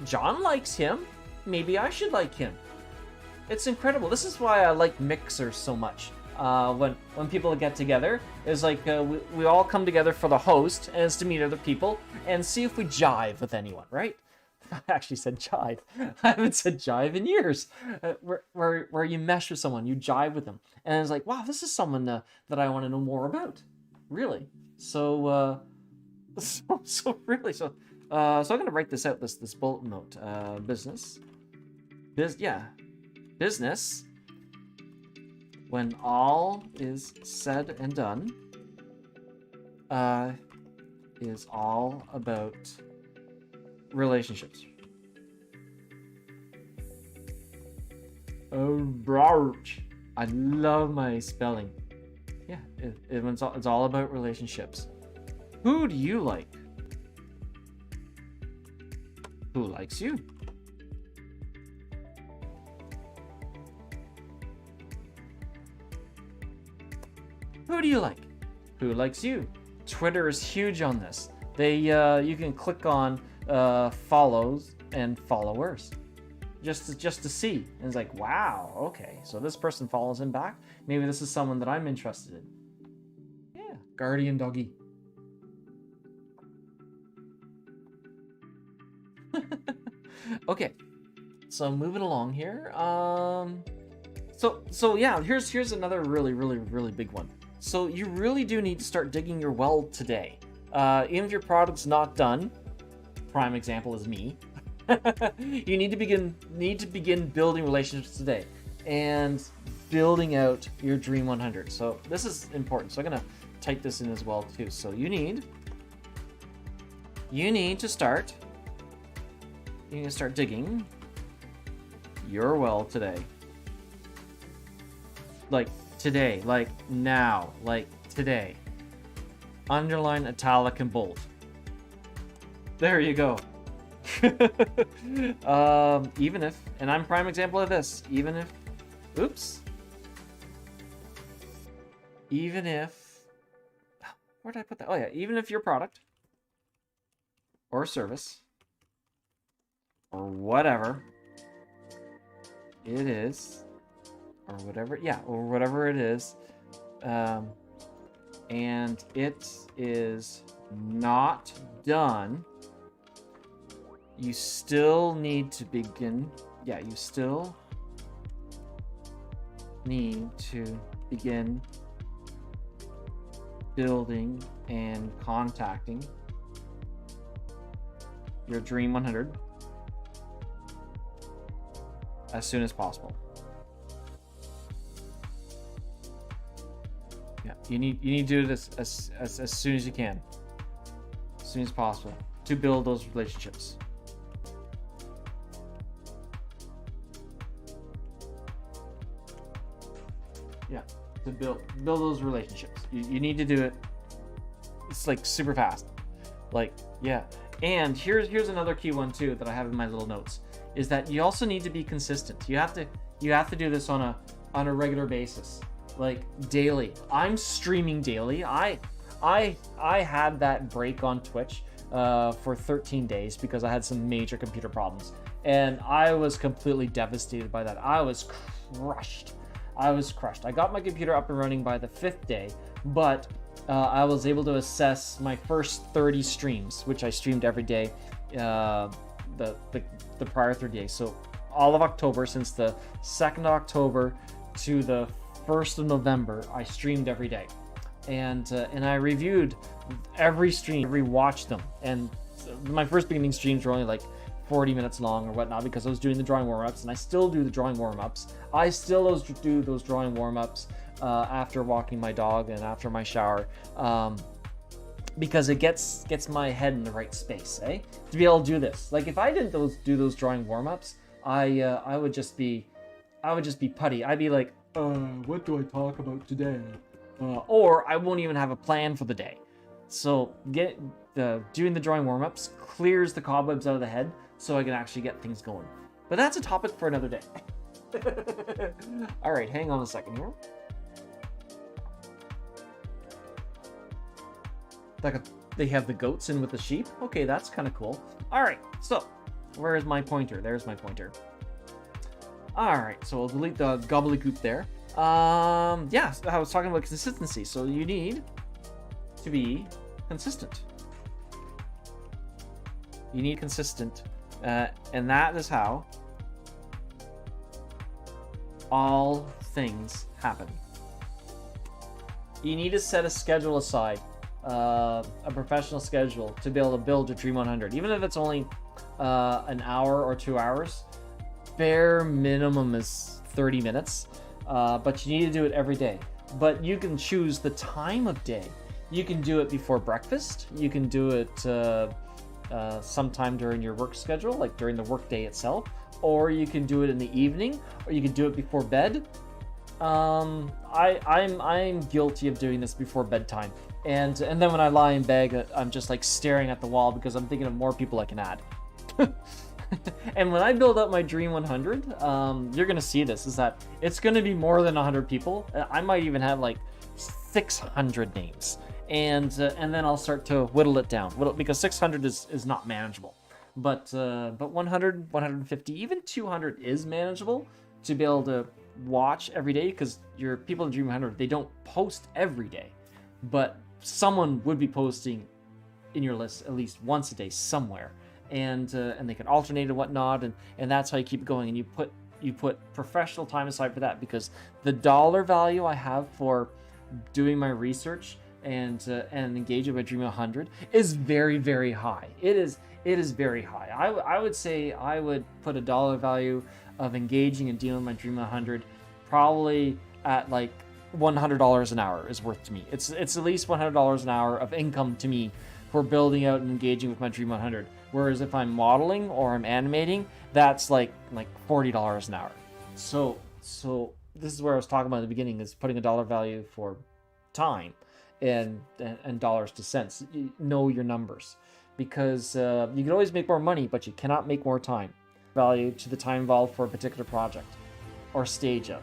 John likes him. maybe I should like him. It's incredible. This is why I like mixers so much. When people get together, is like we all come together for the host, and it's to meet other people and see if we jive with anyone, right? I actually said jive. I haven't said jive in years. Where you mesh with someone, you jive with them, and it's like, wow, this is someone that I want to know more about, really. So I'm gonna write this out. This bulletin note. Business. Business. When all is said and done, is all about relationships. Oh, I love my spelling. Yeah, it's all about relationships. Who do you like? Who likes you? Who do you like? Who likes you? Twitter is huge on this. You can click on follows and followers just to see. And it's like, wow, okay, so this person follows him back. Maybe this is someone that I'm interested in. Yeah, guardian doggy. Okay, so moving along here. So yeah, here's another really big one. So you really do need to start digging your well today. Even if your product's not done, prime example is me. You need to begin building relationships today and building out your Dream 100. So this is important. So I'm gonna type this in as well too. So you need to start. You need to start digging your well today. Like today, like now, like today. Underline, italic, and bold. There you go. Even if, and I'm prime example of this, even if, where did I put that? Oh yeah, even if your product or service or whatever it is, or whatever it is, and it is not done, you still need to begin. Yeah, you still need to begin building and contacting your Dream 100 as soon as possible. Yeah, you need to do this as soon as you can, as soon as possible, to build those relationships. Yeah, to build those relationships. You need to do it. It's like super fast. Like, yeah. And here's another key one too that I have in my little notes, is that you also need to be consistent. You have to do this on a regular basis, like daily. I'm streaming daily. I had that break on Twitch for 13 days because I had some major computer problems, and I was completely devastated by that. I was crushed. I got my computer up and running by the 5th day, but I was able to assess my first 30 streams, which I streamed every day the prior 30 days. So all of October, since the 2nd of October to the 1st of November, I streamed every day. And I reviewed every stream, rewatched them. And my first beginning streams were only like 40 minutes long or whatnot, because I was doing the drawing warm-ups, and I still do the drawing warm-ups. I still do those drawing warm-ups after walking my dog and after my shower, because it gets my head in the right space, to be able to do this. Like if I didn't do those drawing warm-ups, I would just be putty. I'd be like, what do I talk about today? Or I won't even have a plan for the day. So doing the drawing warm-ups clears the cobwebs out of the head, so I can actually get things going. But that's a topic for another day. All right, hang on a second here. They have the goats in with the sheep. Okay, that's kind of cool. All right, so where is my pointer? There's my pointer. All right, so we'll delete the gobbledygook there. Yeah, so I was talking about consistency. So you need to be consistent. You need consistent, and that is how all things happen. You need to set a schedule aside, a professional schedule, to be able to build your Dream 100. Even if it's only an hour or 2 hours, bare minimum is 30 minutes, but you need to do it every day. But you can choose the time of day. You can do it before breakfast. You can do it sometime during your work schedule, like during the work day itself, or you can do it in the evening, or you can do it before bed. I'm guilty of doing this before bedtime, and then when I lie in bed, I'm just like staring at the wall because I'm thinking of more people I can add. And when I build up my Dream 100, you're gonna see this, is that it's gonna be more than 100 people. I might even have like 600 names, and then I'll start to whittle it down, because 600 is not manageable. But 100, 150, even 200 is manageable to be able to watch every day, because your people in Dream 100, they don't post every day, but someone would be posting in your list at least once a day somewhere, and they can alternate and whatnot, and that's how you keep it going. And you put professional time aside for that, because the dollar value I have for doing my research and engaging with Dream 100 is very, very high. It is very high. I would say I would put a dollar value of engaging and dealing with my Dream 100 probably at like $100 an hour is worth to me. It's at least $100 an hour of income to me for building out and engaging with my Dream 100. Whereas if I'm modeling or I'm animating, that's like $40 an hour. So this is where I was talking about at the beginning, is putting a dollar value for time and dollars to cents. You know your numbers, because you can always make more money, but you cannot make more time value to the time involved for a particular project or stage of.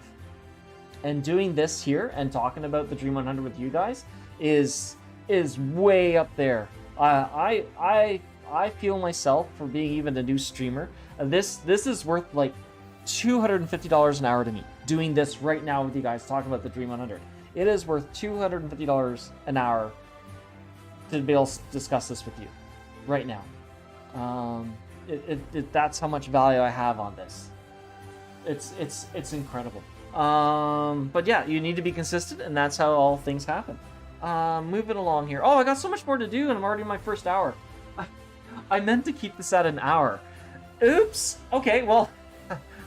And doing this here and talking about the Dream 100 with you guys is way up there. I feel myself, for being even a new streamer, this is worth like $250 an hour to me. Doing this right now with you guys, talking about the Dream 100, it is worth $250 an hour to be able to discuss this with you right now. That's how much value I have on this. It's incredible. But yeah, you need to be consistent, and that's how all things happen. Moving along here. Oh, I got so much more to do, and I'm already in my first hour. I meant to keep this at an hour. Oops. Okay, well,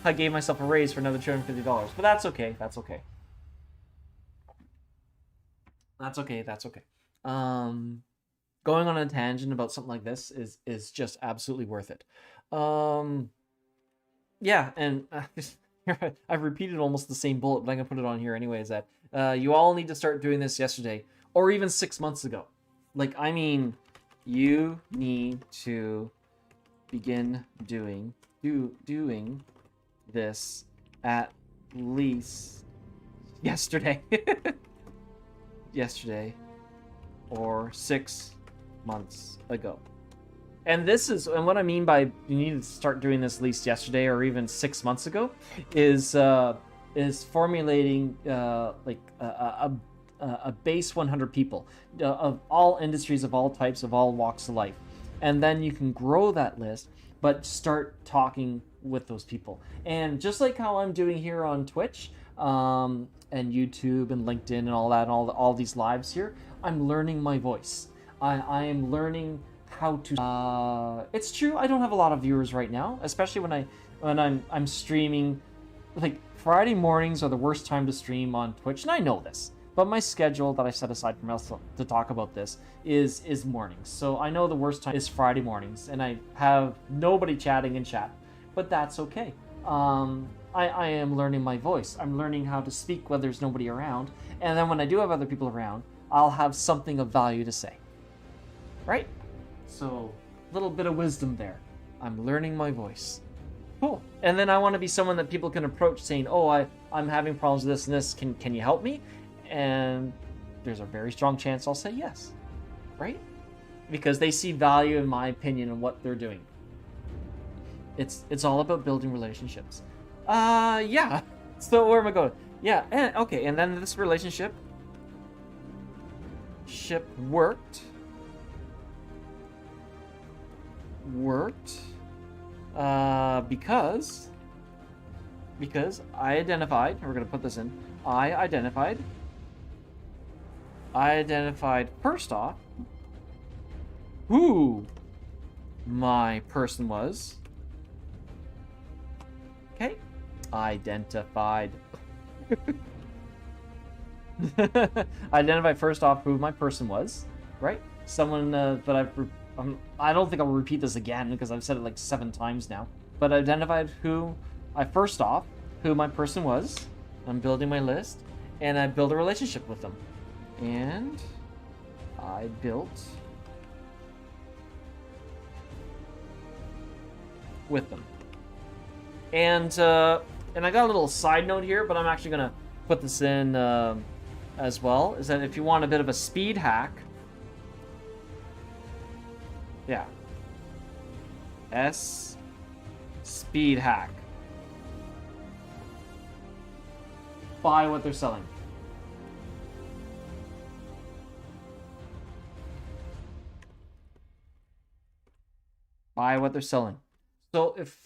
I gave myself a raise for another $250, but that's okay. That's okay. That's okay. That's okay. Going on a tangent about something like this is just absolutely worth it. Yeah, and I've repeated almost the same bullet, but I'm gonna put it on here anyways. That you all need to start doing this yesterday, or even 6 months ago. Like, I mean, you need to begin doing this at least yesterday. Yesterday, or 6 months ago. And what I mean by you need to start doing this at least yesterday or even 6 months ago is formulating like a base 100 people of all industries, of all types, of all walks of life, and then you can grow that list, but start talking with those people. And just like how I'm doing here on Twitch, and YouTube and LinkedIn and all that, and all these lives here, I'm learning my voice. I am learning how to. It's true, I don't have a lot of viewers right now, especially when I'm streaming. Like, Friday mornings are the worst time to stream on Twitch, and I know this. But my schedule that I set aside for myself to talk about this is mornings. So I know the worst time is Friday mornings, and I have nobody chatting in chat, but that's okay. I am learning my voice. I'm learning how to speak when there's nobody around, and then when I do have other people around, I'll have something of value to say. Right? So, a little bit of wisdom there. I'm learning my voice. Cool. And then I want to be someone that people can approach saying, oh, I'm having problems with this and this. Can you help me? And there's a very strong chance I'll say yes. Right? Because they see value in my opinion and what they're doing. It's all about building relationships. Yeah. So where am I going? Yeah, and okay, and then this relationship worked. Because I identified, we're gonna put this in, I identified first off who my person was. Okay, identified. Identified first off who my person was, right? Someone that I don't think I'll repeat this again because I've said it like 7 times now. But I identified who my person was. I'm building my list, and I build a relationship with them. And I built with them. And I got a little side note here, but I'm actually gonna put this in as well. Is that if you want a bit of a speed hack? Yeah. Speed hack. Buy what they're selling. Buy what they're selling. So if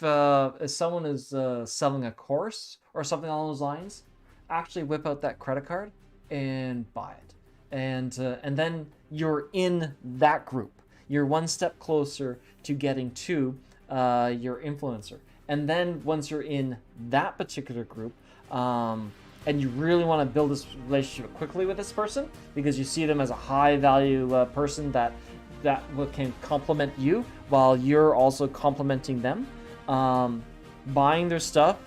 someone is selling a course or something along those lines, actually whip out that credit card and buy it, and then you're in that group. You're one step closer to getting to your influencer. And then once you're in that particular group, and you really want to build this relationship quickly with this person because you see them as a high value person that can complement you while you're also complimenting them, buying their stuff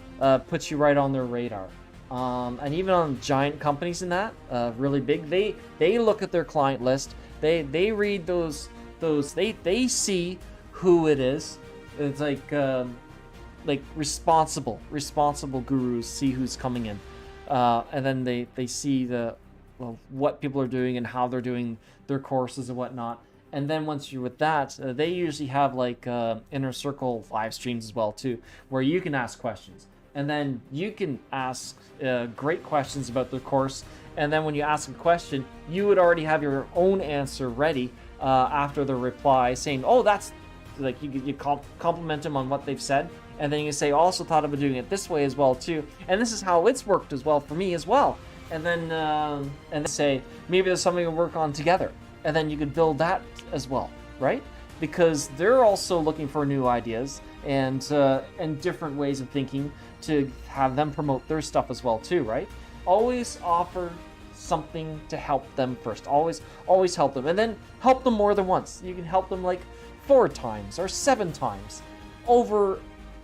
puts you right on their radar. And even on giant companies in that, really big, they look at their client list. They read those they see who it is. It's like responsible gurus see who's coming in, and then they see what people are doing and how they're doing their courses and whatnot. And then once you're with that, they usually have like inner circle live streams as well too, where you can ask questions, and then you can ask great questions about their course. And then when you ask a question, you would already have your own answer ready after the reply, saying, "Oh, that's like," you compliment them on what they've said, and then you say, "Also thought about doing it this way as well too, and this is how it's worked as well for me as well." And then say, "Maybe there's something to work on together," and then you could build that as well, right? Because they're also looking for new ideas and different ways of thinking to have them promote their stuff as well too, right? Always offer something to help them first. Always help them, and then help them more than once. You can help them like 4 times or 7 times over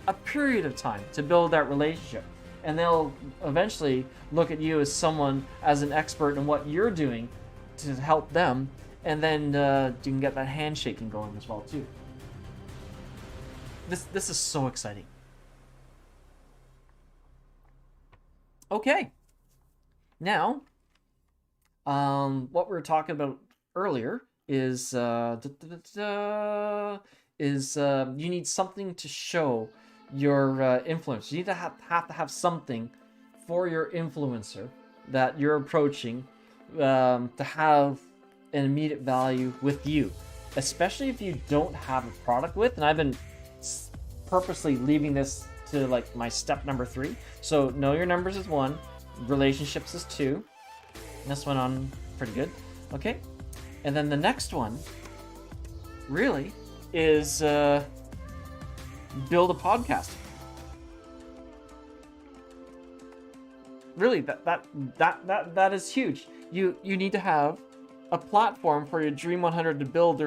a period of time to build that relationship, and they'll eventually look at you as an expert in what you're doing to help them, and then you can get that handshaking going as well too. This is so exciting. Okay, now what we were talking about earlier is you need something to show your influencer. You need to have something for your influencer that you're approaching to have an immediate value with you, especially if you don't have a product with. And I've been purposely leaving this to like my step number 3. So know your numbers is 1, relationships is 2. This went on pretty good. Okay, and then the next one really is build a podcast. Really, that is huge. You need to have a platform for your Dream 100 to build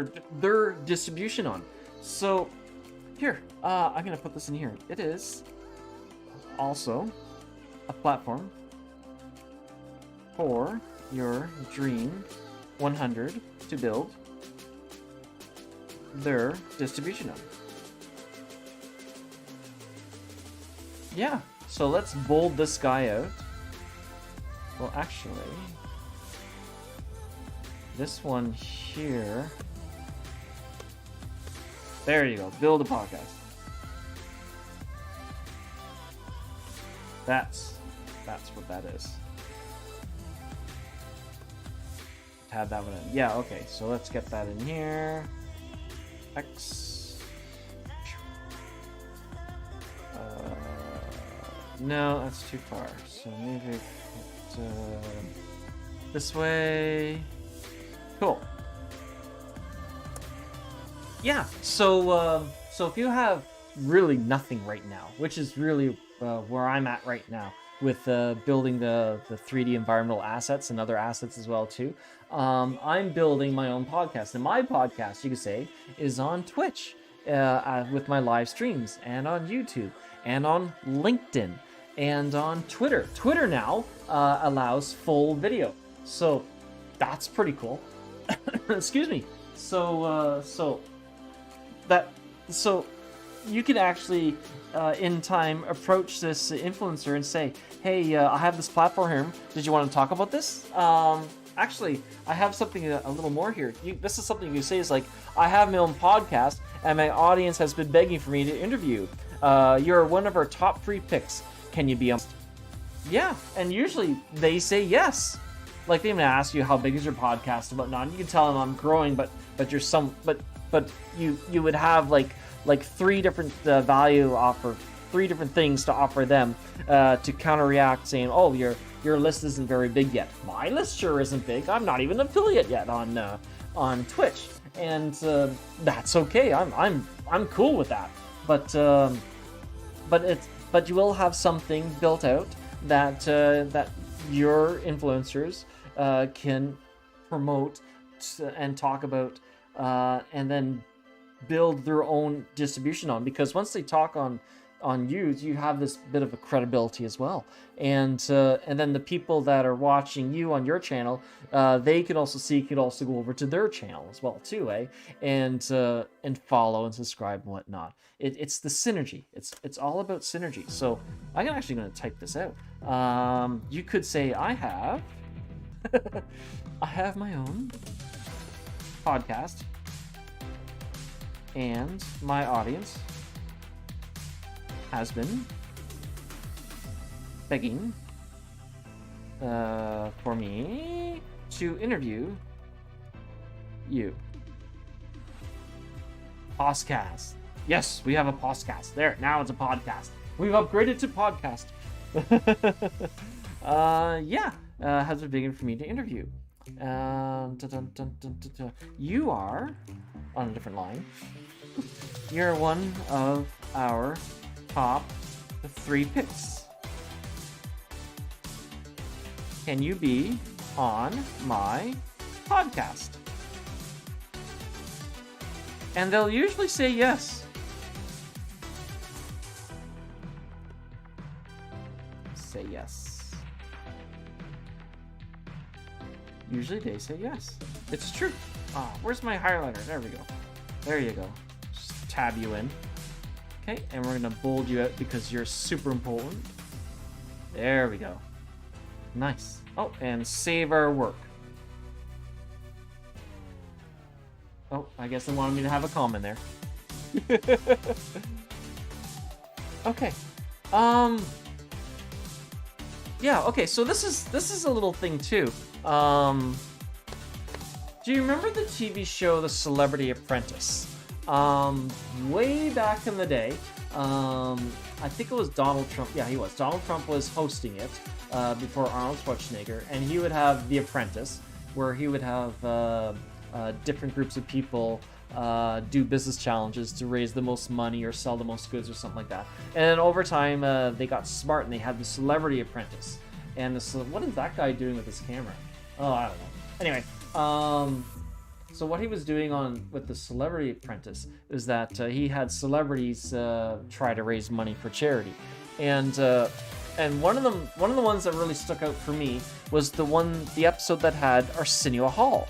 their distribution on. So here, I'm gonna put this in here. It is also a platform for your Dream 100 to build their distribution on. Yeah, so let's bold this guy out. Well, actually, this one here. There you go. Build a podcast. That's what that is. Tab that one in. Yeah, okay, so let's get that in here. X. No, that's too far. So maybe this way. Cool. Yeah, so if you have really nothing right now, which is really where I'm at right now with building the 3D environmental assets and other assets as well too, I'm building my own podcast. And my podcast, you could say, is on Twitch with my live streams, and on YouTube, and on LinkedIn, and on Twitter. Twitter now allows full video, so that's pretty cool. Excuse me. So you can actually in time approach this influencer and say, hey, I have this platform here, did you want to talk about this? Actually, I have something a little more here. This is something you say is like, I have my own podcast and my audience has been begging for me to interview. You're one of our top 3 picks. Can you be on? Yeah, and usually they say yes. Like, they even ask you how big is your podcast and whatnot. You can tell them I'm growing, but you would have like 3 different value offer, 3 different things to offer them to counteract, saying, oh, your list isn't very big yet. My list sure isn't big. I'm not even an affiliate yet on Twitch, and that's okay. I'm cool with that. But you will have something built out that your influencers can promote and talk about, and then build their own distribution on, because once they talk on you have this bit of a credibility as well, and then the people that are watching you on your channel, they can also go over to their channel as well too, and follow and subscribe and whatnot. It's the synergy. It's all about synergy. So I'm actually going to type this out. You could say I have my own podcast, and my audience has been begging for me to interview you. Podcast. Yes, we have a podcast. There, now it's a podcast. We've upgraded to podcast. Has been begging for me to interview. You are on a different line. You're one of our top 3 picks. Can you be on my podcast? And they'll usually say yes. Say yes. Usually they say yes. It's true. Where's my highlighter? There we go. There you go. Just tab you in. Okay, and we're gonna bold you out because you're super important. There we go. Nice. Oh, and save our work. Oh, I guess they wanted me to have a comment there. Okay. Yeah, okay, so this is a little thing too. Do you remember the TV show The Celebrity Apprentice? Way back in the day, I think it was Donald Trump. Yeah, he was. Donald Trump was hosting it before Arnold Schwarzenegger, and he would have The Apprentice, where he would have different groups of people do business challenges to raise the most money or sell the most goods or something like that. And then over time, they got smart and they had The Celebrity Apprentice. And what is that guy doing with his camera? Oh, I don't know. Anyway, so what he was doing with The Celebrity Apprentice is that he had celebrities try to raise money for charity, and one of the ones that really stuck out for me was the episode that had Arsenio Hall,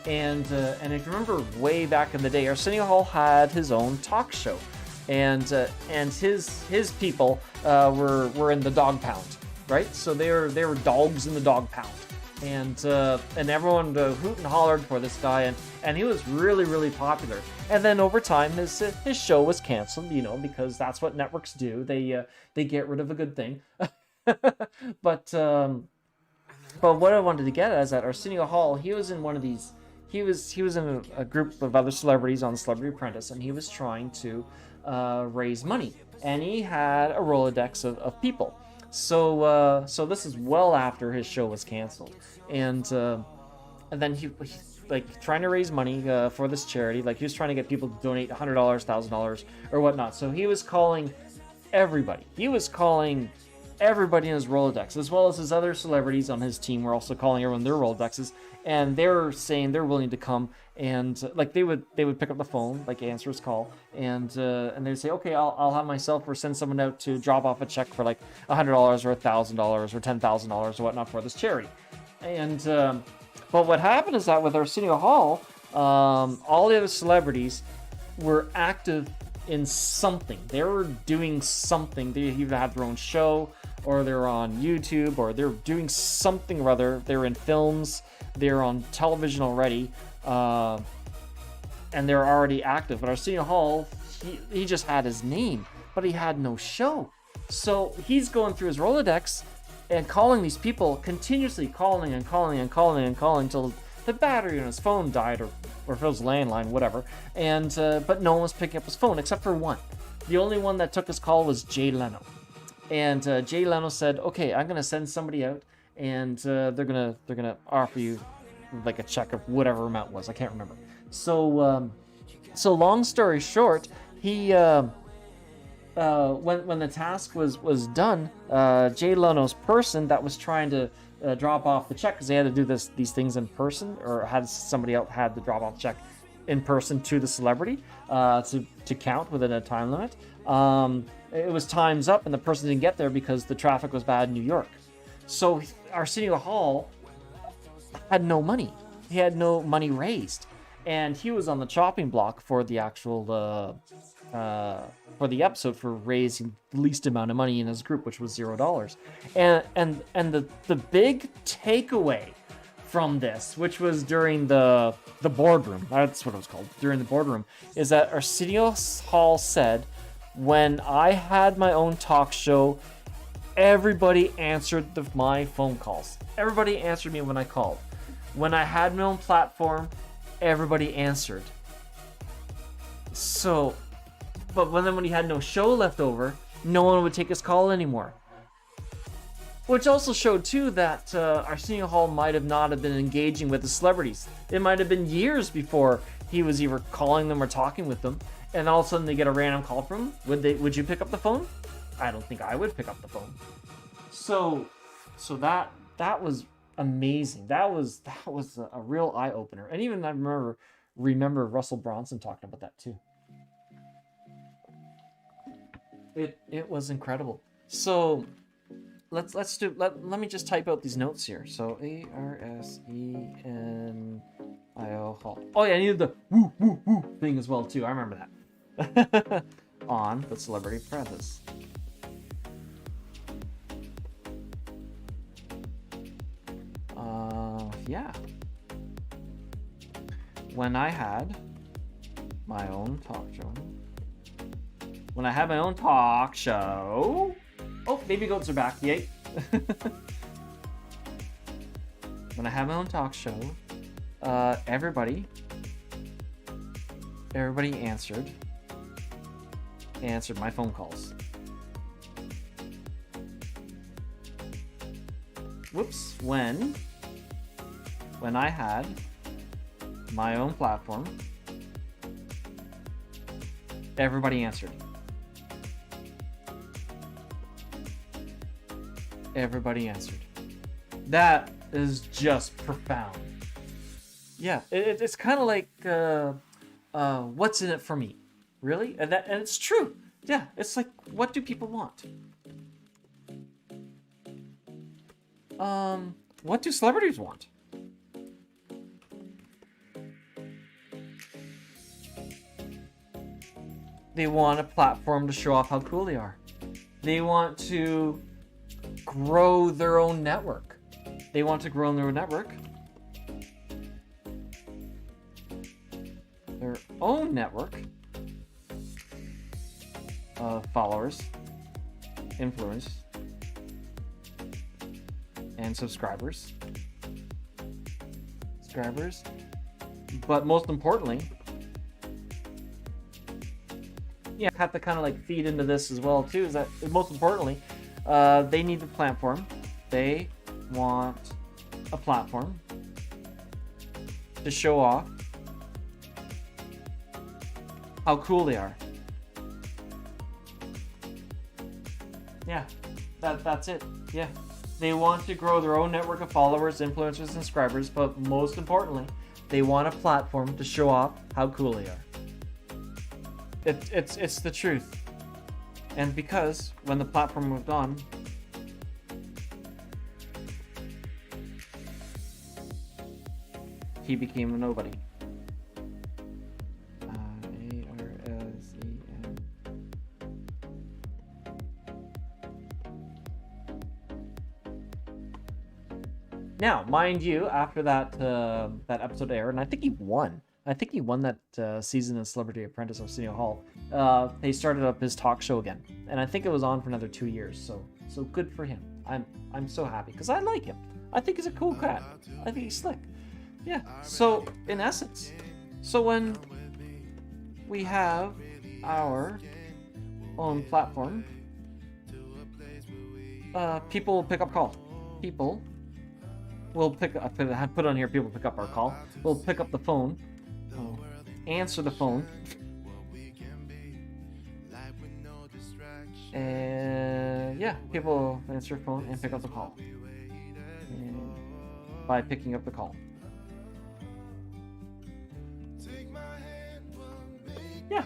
and if you remember way back in the day, Arsenio Hall had his own talk show, and his people were in the dog pound, right? So they were dogs in the dog pound. And everyone hoot and hollered for this guy, and he was really, really popular. And then over time, his show was canceled, because that's what networks do. They get rid of a good thing. But but what I wanted to get at is that Arsenio Hall, he was in one of these. He was in a group of other celebrities on Celebrity Apprentice, and he was trying to raise money, and he had a Rolodex of people. So this is well after his show was canceled, and then he like trying to raise money for this charity. Like he was trying to get people to donate $100, $1,000, or whatnot. So he was calling everybody. He was calling everybody in his Rolodex, as well as his other celebrities on his team were also calling everyone their Rolodexes, and they were saying they're willing to come, and like they would pick up the phone, like answer his call, and they'd say, okay, I'll have myself or send someone out to drop off a check for like $100 or $1,000 or $10,000 or whatnot for this charity. And but what happened is that with Arsenio Hall, all the other celebrities were active in something. They were doing something. They either had their own show, or they're on YouTube, or they're doing something or other. They're in films, they're on television already, and they're already active. But Arsenio Hall, he just had his name, but he had no show. So he's going through his Rolodex and calling these people, continuously calling until the battery on his phone died, or if it was landline, whatever. And but no one was picking up his phone except for one. The only one that took his call was Jay Leno. And Jay Leno said, "Okay, I'm gonna send somebody out, and they're gonna offer you like a check of whatever amount was. I can't remember." So long story short, he when the task was done, Jay Leno's person that was trying to drop off the check, because they had to do these things in person, or had somebody else had to drop off the check in person to the celebrity to count within a time limit. It was time's up, and the person didn't get there because the traffic was bad in New York. So Arsenio Hall had no money. He had no money raised, and he was on the chopping block for the actual for the episode for raising the least amount of money in his group, which was $0. And the big takeaway from this, which was during the boardroom, that's what it was called, during the boardroom, is that Arsenio Hall said, "When I had my own talk show, everybody answered my phone calls. Everybody answered me when I called. When I had my own platform, everybody answered." So, but when he had no show left over, no one would take his call anymore. Which also showed too that Arsenio Hall might have not have been engaging with the celebrities. It might have been years before he was either calling them or talking with them, and all of a sudden they get a random call from him. Would you pick up the phone? I don't think I would pick up the phone. So that was amazing. That was a real eye opener. And even I remember Russell Bronson talking about that too. It was incredible. So let me just type out these notes here. So Arsenio Hall. Oh yeah, I needed the woo woo woo thing as well too. I remember that. On the Celebrity Apprentice. Yeah. When I had my own talk show. When I had my own talk show. Oh, baby goats are back. Yay. When I had my own talk show, everybody answered my phone calls. Whoops. When I had my own platform, everybody answered. Everybody answered. That is just profound. Yeah, it's kind of like what's in it for me, really, and it's true. Yeah, it's like, what do people want? What do celebrities want? They want a platform to show off how cool they are. They want to grow their own network. They want to grow their own network. Their own network of followers, influence, and subscribers. But most importantly, have to kind of like feed into this as well too, is that most importantly, they need the platform. They want a platform to show off how cool they are. Yeah, that's it. Yeah, they want to grow their own network of followers, influencers, and subscribers, but most importantly, they want a platform to show off how cool they are. It's the truth. And because when the platform moved on, he became a nobody. A-R-S-E-N. Now, mind you, after that episode aired, and I think he won. I think he won that season of Celebrity Apprentice Arsenio Hall. They started up his talk show again, and I think it was on for another 2 years. So good for him. I'm so happy because I like him. I think he's a cool cat. I think he's slick. Yeah. So in essence, when we have our own platform, people will pick up call. People will pick up. I put on here. People pick up our call. We'll pick up the phone. Answer the phone, and people answer the phone and pick up the call, and by picking up the call. Yeah,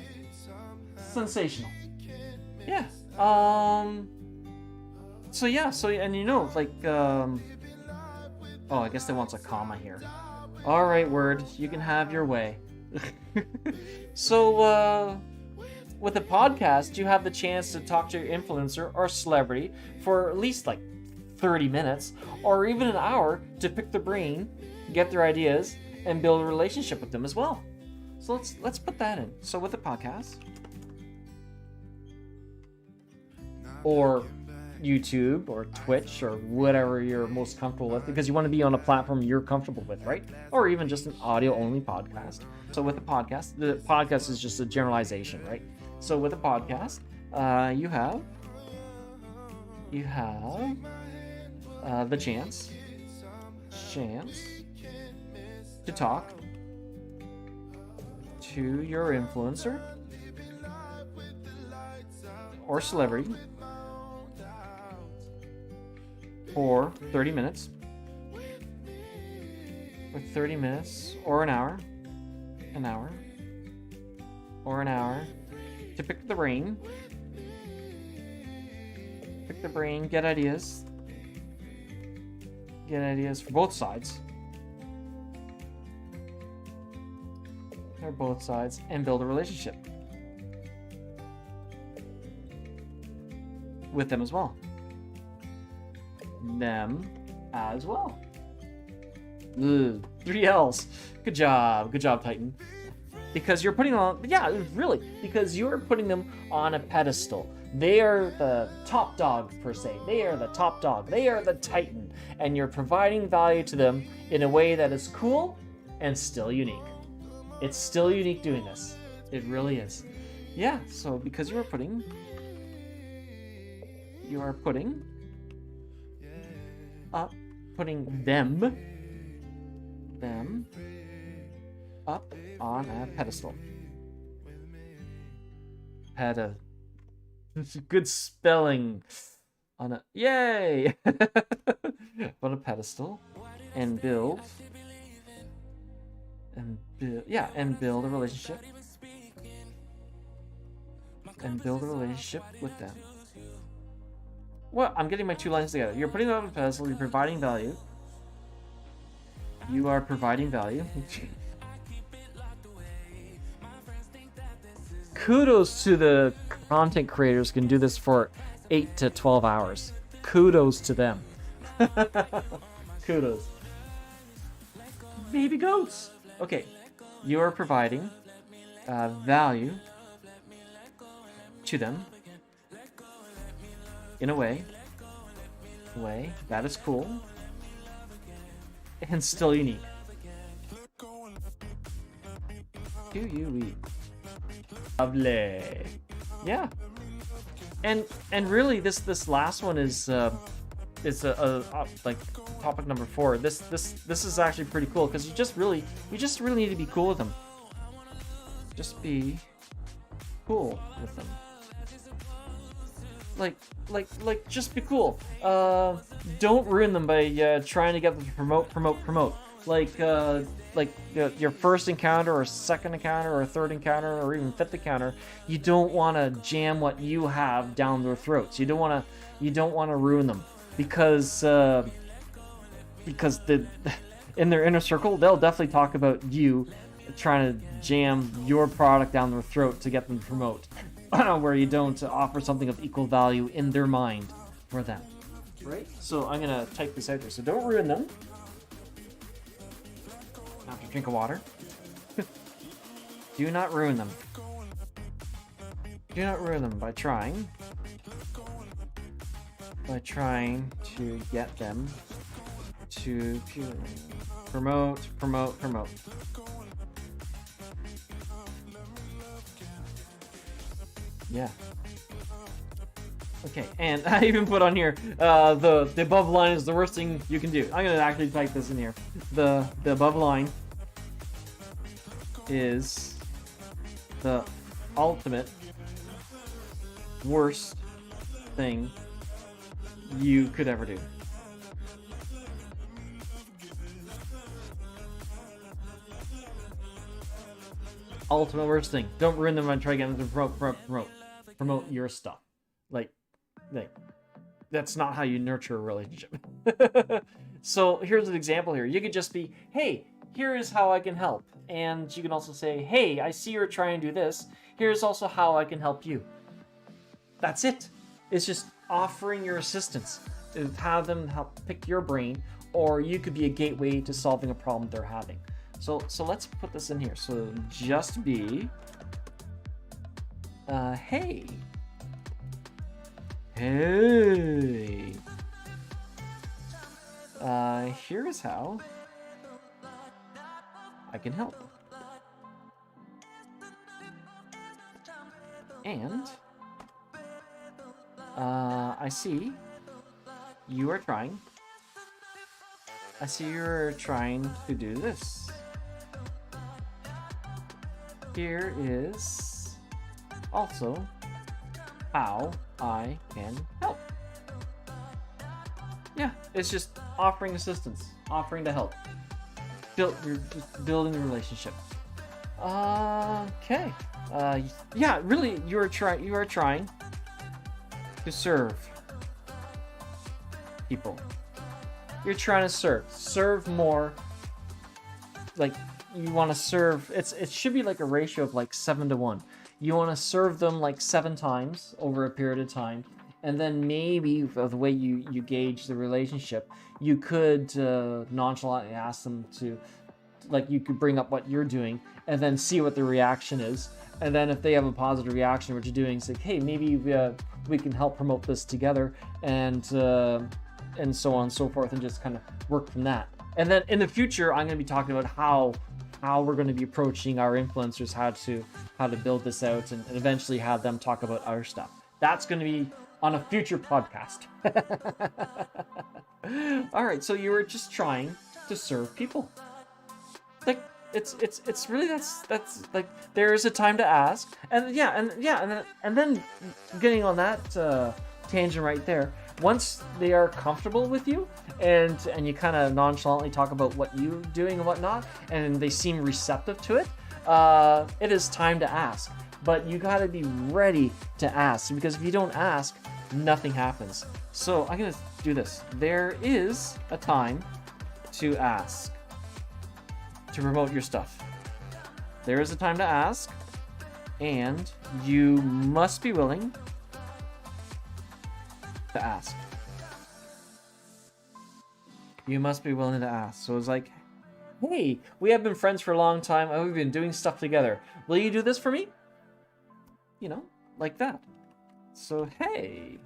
sensational. Yeah. So and like I guess they want a comma here. All right, Word, you can have your way. So, with a podcast, you have the chance to talk to your influencer or celebrity for at least like 30 minutes or even an hour to pick their brain, get their ideas, and build a relationship with them as well. So let's put that in. So with a podcast or YouTube or Twitch or whatever you're most comfortable with, because you want to be on a platform you're comfortable with, right? Or even just an audio-only podcast. So with a podcast, the podcast is just a generalization, right? So with a podcast, you have the chance to talk to your influencer or celebrity for 30 minutes, or an hour, to pick the brain, get ideas for both sides, and build a relationship with them as well. Ugh, 3 L's. Good job, Titan. Because you're putting because you're putting them on a pedestal. They are the top dog, per se. They are the top dog. They are the Titan. And you're providing value to them in a way that is cool and still unique. It's still unique doing this. It really is. Yeah, so because you are putting them up on a pedestal. Good spelling. Yay! On a pedestal, and build a relationship. And build a relationship with them. What? I'm getting my 2 lines together. You're putting them on a pedestal, you're providing value. You are providing value. Kudos to the content creators who can do this for 8 to 12 hours. Kudos to them. Kudos. Baby goats. Okay, you are providing value to them in a way that is cool and still unique. Do you eat? Lovely. Yeah. And really, this last one is like topic number 4. This is actually pretty cool because you just really need to be cool with them. Just be cool with them. Like just be cool. Don't ruin them by trying to get them to promote. Like your first encounter or second encounter or third encounter or even fifth encounter, you don't want to jam what you have down their throats. You don't want to ruin them because in their inner circle, they'll definitely talk about you trying to jam your product down their throat to get them to promote, where you don't offer something of equal value in their mind for them. Right? So I'm gonna type this out there. So don't ruin them. After drink of water. Do not ruin them. Do not ruin them by trying to get them to promote. Yeah. Okay, and I even put on here the above line is the worst thing you can do. I'm gonna actually type this in here. The above line is the ultimate worst thing you could ever do. Ultimate worst thing. Don't ruin them and try to get them to promote your stuff. Like that's not how you nurture a relationship. So here's an example here. You could just be, hey, here is how I can help. And you can also say, hey, I see you're trying to do this. Here's also how I can help you. That's it. It's just offering your assistance. Have them help pick your brain, or you could be a gateway to solving a problem they're having. So let's put this in here. So just be, hey. Hey. Here's how I can help. And I see you are trying. I see you're trying to do this. Here is also how I can help. Yeah, it's just offering assistance, offering to help. You're building the relationship. Okay. Yeah, really, you are trying to serve people. You're trying to serve more. Like, you want to serve. It should be like a ratio of like 7 to 1. You want to serve them like 7 times over a period of time, and then maybe the way you gauge the relationship, you could nonchalantly ask them to, like, you could bring up what you're doing and then see what the reaction is, and then if they have a positive reaction to what you're doing, say, hey, maybe we can help promote this together, and so on and so forth, and just kind of work from that. And then in the future, I'm going to be talking about how we're going to be approaching our influencers, how to build this out, and eventually have them talk about our stuff. That's going to be on a future podcast. All right, so you were just trying to serve people. Like, it's really that's like, there is a time to ask, and then getting on that tangent right there. Once they are comfortable with you, and you kind of nonchalantly talk about what you're doing and whatnot, and they seem receptive to it, it is time to ask. But you got to be ready to ask, because if you don't ask, nothing happens. So I'm gonna do this. There is a time to ask, to promote your stuff. There is a time to ask, and you must be willing to ask. You must be willing to ask. So it's like, hey, we have been friends for a long time, and we've been doing stuff together. Will you do this for me? You know, like that. So, hey,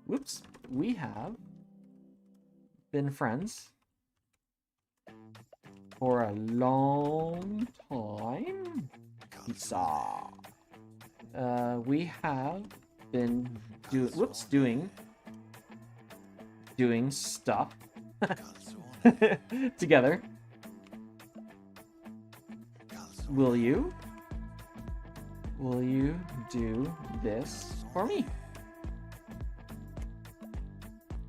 whoops, we have been friends for a long time. Pizza. We have been doing stuff together. Will you do this for me?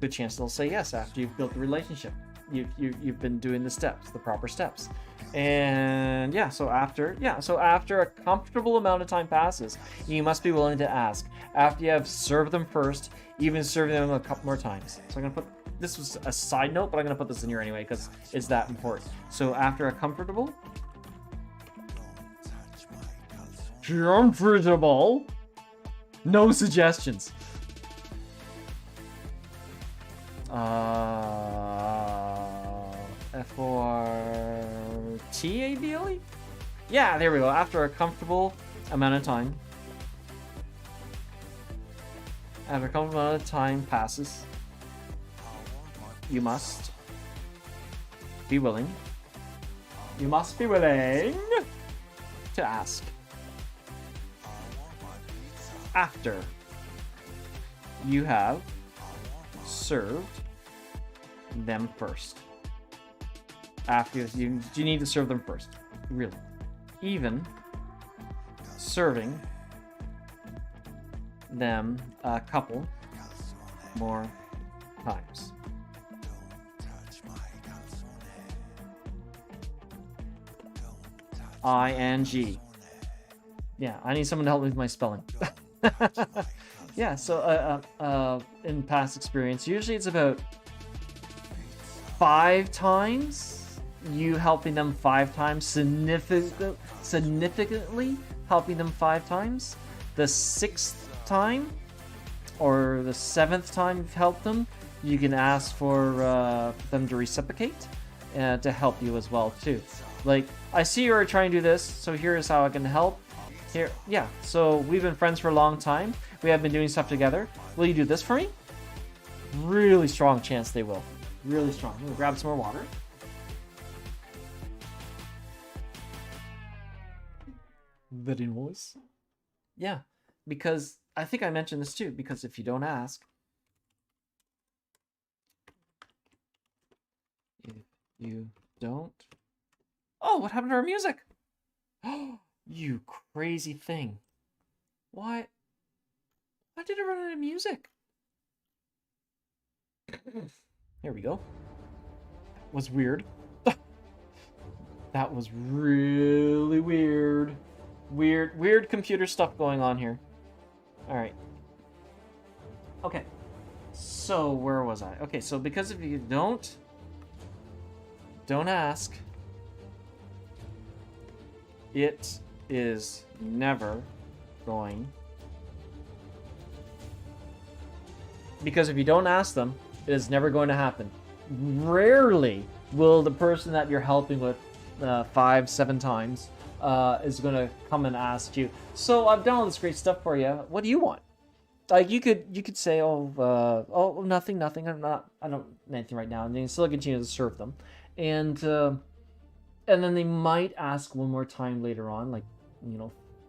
Good chance they'll say yes after you've built the relationship. You've been doing the steps, the proper steps. And yeah, so after a comfortable amount of time passes, you must be willing to ask. After you have served them first, even serving them a couple more times. So I'm gonna put, this was a side note, but I'm gonna put this in here anyway because it's that important. So after a comfortable, no suggestions. F-O-R-T ideally? Yeah, there we go. After a comfortable amount of time. After a comfortable amount of time passes, you must be willing. You must be willing to ask. After you have served them first. After you need to serve them first. Really. Even serving them a couple more times. ING. Yeah, I need someone to help me with my spelling. Yeah, so in past experience, usually it's about 5 times. You helping them 5 times, significantly helping them 5 times. The 6th time or the 7th time you've helped them, you can ask for them to reciprocate to help you as well too. Like, I see you are trying to do this, so here's how I can help. Here, yeah, so we've been friends for a long time. We have been doing stuff together. Will you do this for me? Really strong chance they will. Really strong. I'm gonna grab some more water. Very nice. Yeah, because I think I mentioned this too, because if you don't ask, oh, what happened to our music? Oh, you crazy thing. Why did it run out of music? Here we go. Was weird. That was really weird. Weird computer stuff going on here. Alright. Okay. So, where was I? Okay, so because if you don't ask, it is never going. Because if you don't ask them, it is never going to happen. Rarely will the person that you're helping with 5-7 times is going to come and ask you, so I've done all this great stuff for you. What do you want? Like, you could say, oh, nothing. I don't need anything right now, and then you still continue to serve them, and then they might ask one more time later on, like,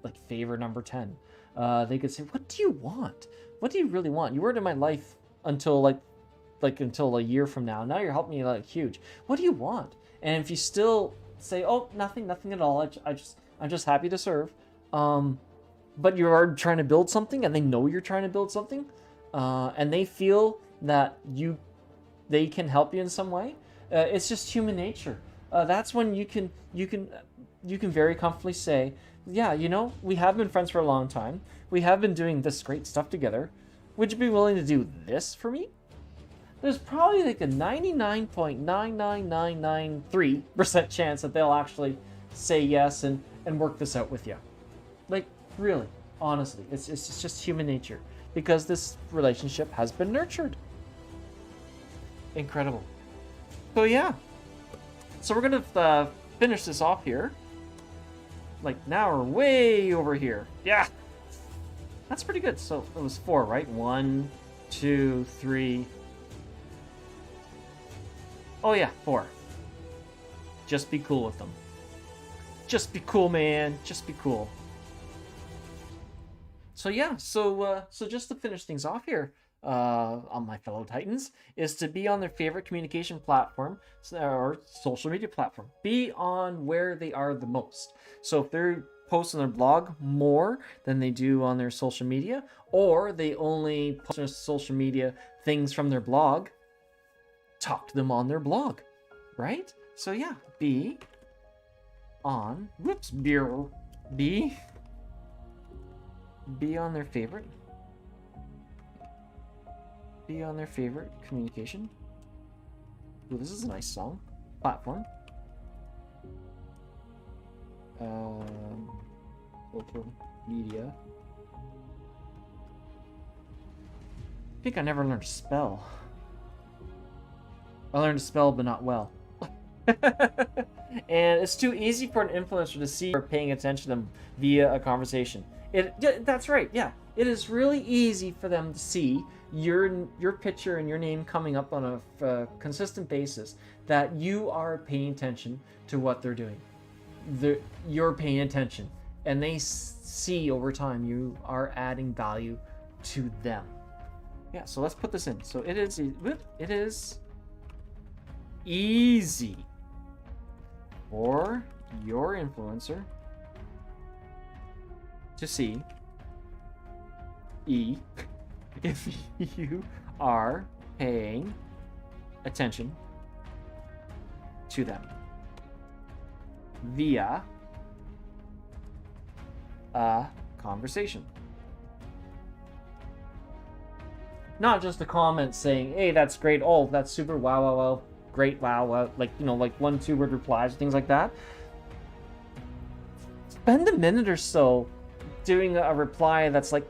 like favor number 10. They could say, what do you want? What do you really want? You weren't in my life until until a year from now. Now you're helping me like huge. What do you want? And if you still say, oh, nothing at all. I'm just happy to serve. But you are trying to build something, and they know you're trying to build something, and they feel that they can help you in some way. It's just human nature. That's when you can very comfortably say, yeah, we have been friends for a long time. We have been doing this great stuff together. Would you be willing to do this for me? There's probably like a 99.99993% chance that they'll actually say yes and work this out with you. Like, really, honestly, it's just human nature, because this relationship has been nurtured. Incredible. So yeah. So we're gonna finish this off here. Like, now we're way over here. Yeah. That's pretty good. So it was 4, right? 1, 2, 3. Oh yeah, 4. Just be cool with them. Just be cool, man. Just be cool. So yeah, so just to finish things off here, on my fellow Titans, is to be on their favorite communication platform or social media platform. Be on where they are the most. So if they're posting their blog more than they do on their social media, or they only post their social media things from their blog, talk to them on their blog, right? So yeah, be on on their favorite communication. Ooh, this is a nice song. Platform. Social media. I think I never learned to spell. I learned to spell, but not well. And it's too easy for an influencer to see or paying attention to them via a conversation. That's right, yeah. It is really easy for them to see your picture and your name coming up on a consistent basis, that you are paying attention to what they're doing. You're paying attention, and they see over time you are adding value to them. Yeah, so let's put this in. So it is easy for your influencer to see if you are paying attention to them via a conversation. Not just a comment saying, hey, that's great, oh, that's super, wow, wow, wow, great, wow, wow, like, like 1-2 word replies, things like that. Spend a minute or so doing a reply that's like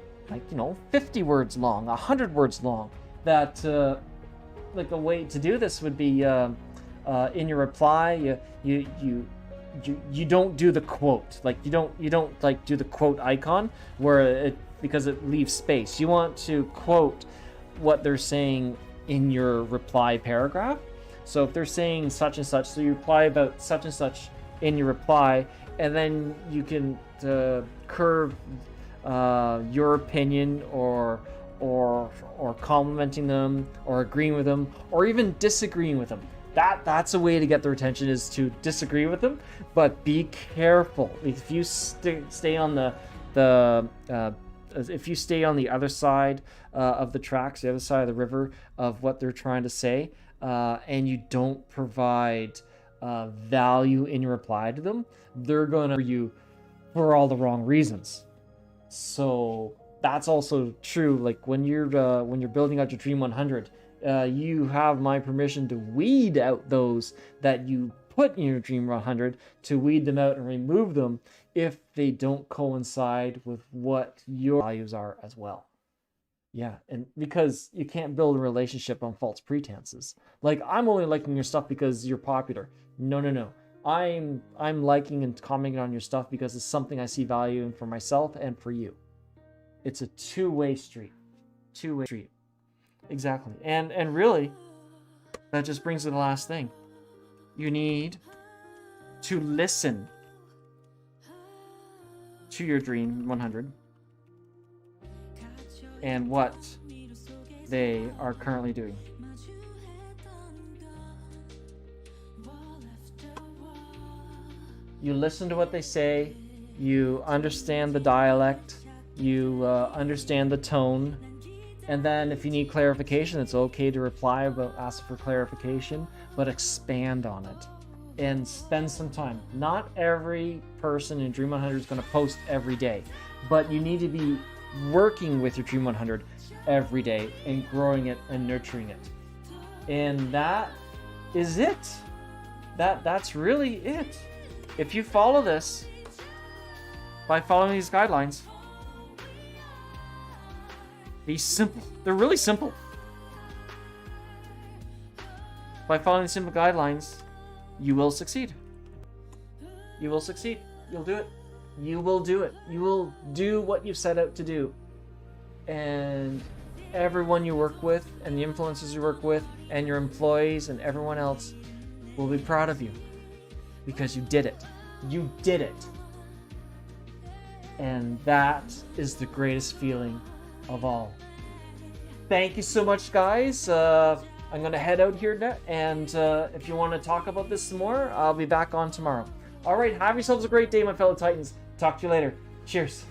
50 words long, 100 words long. That like a way to do this would be in your reply, you don't do the quote, like you don't like do the quote icon because it leaves space. You want to quote what they're saying in your reply paragraph. So if they're saying such and such, so you reply about such and such in your reply, and then you can curve your opinion or complimenting them or agreeing with them or even disagreeing with them. That's a way to get their attention, is to disagree with them. But be careful. If you stay on if you stay on the other side of the tracks, the other side of the river of what they're trying to say, and you don't provide value in your reply to them, they're going to you for all the wrong reasons. So that's also true. Like when you're building out your Dream 100, you have my permission to weed out those that you put in your Dream 100, to weed them out and remove them if they don't coincide with what your values are as well. Yeah, and because you can't build a relationship on false pretenses. Like, I'm only liking your stuff because you're popular. No. I'm liking and commenting on your stuff because it's something I see value in for myself and for you. It's a two-way street. Two-way street. Exactly. And really, that just brings to the last thing. You need to listen to your Dream 100 and what they are currently doing. You listen to what they say, you understand the dialect, you understand the tone, and then if you need clarification, it's okay to reply about ask for clarification, but expand on it and spend some time. Not every person in Dream 100 is going to post every day, but you need to be working with your Dream 100 every day and growing it and nurturing it. And that is it. That's really it. If you follow this by following these guidelines, these simple, they're really simple. By following these simple guidelines, you will succeed. You will succeed. You'll do it. You will do it. You will do what you set out to do. And everyone you work with, and the influencers you work with, and your employees, and everyone else will be proud of you. because you did it. You did it. And that is the greatest feeling of all. Thank you so much, guys. I'm going to head out here now, and if you want to talk about this some more, I'll be back on tomorrow. All right, have yourselves a great day, my fellow Titans. Talk to you later. Cheers.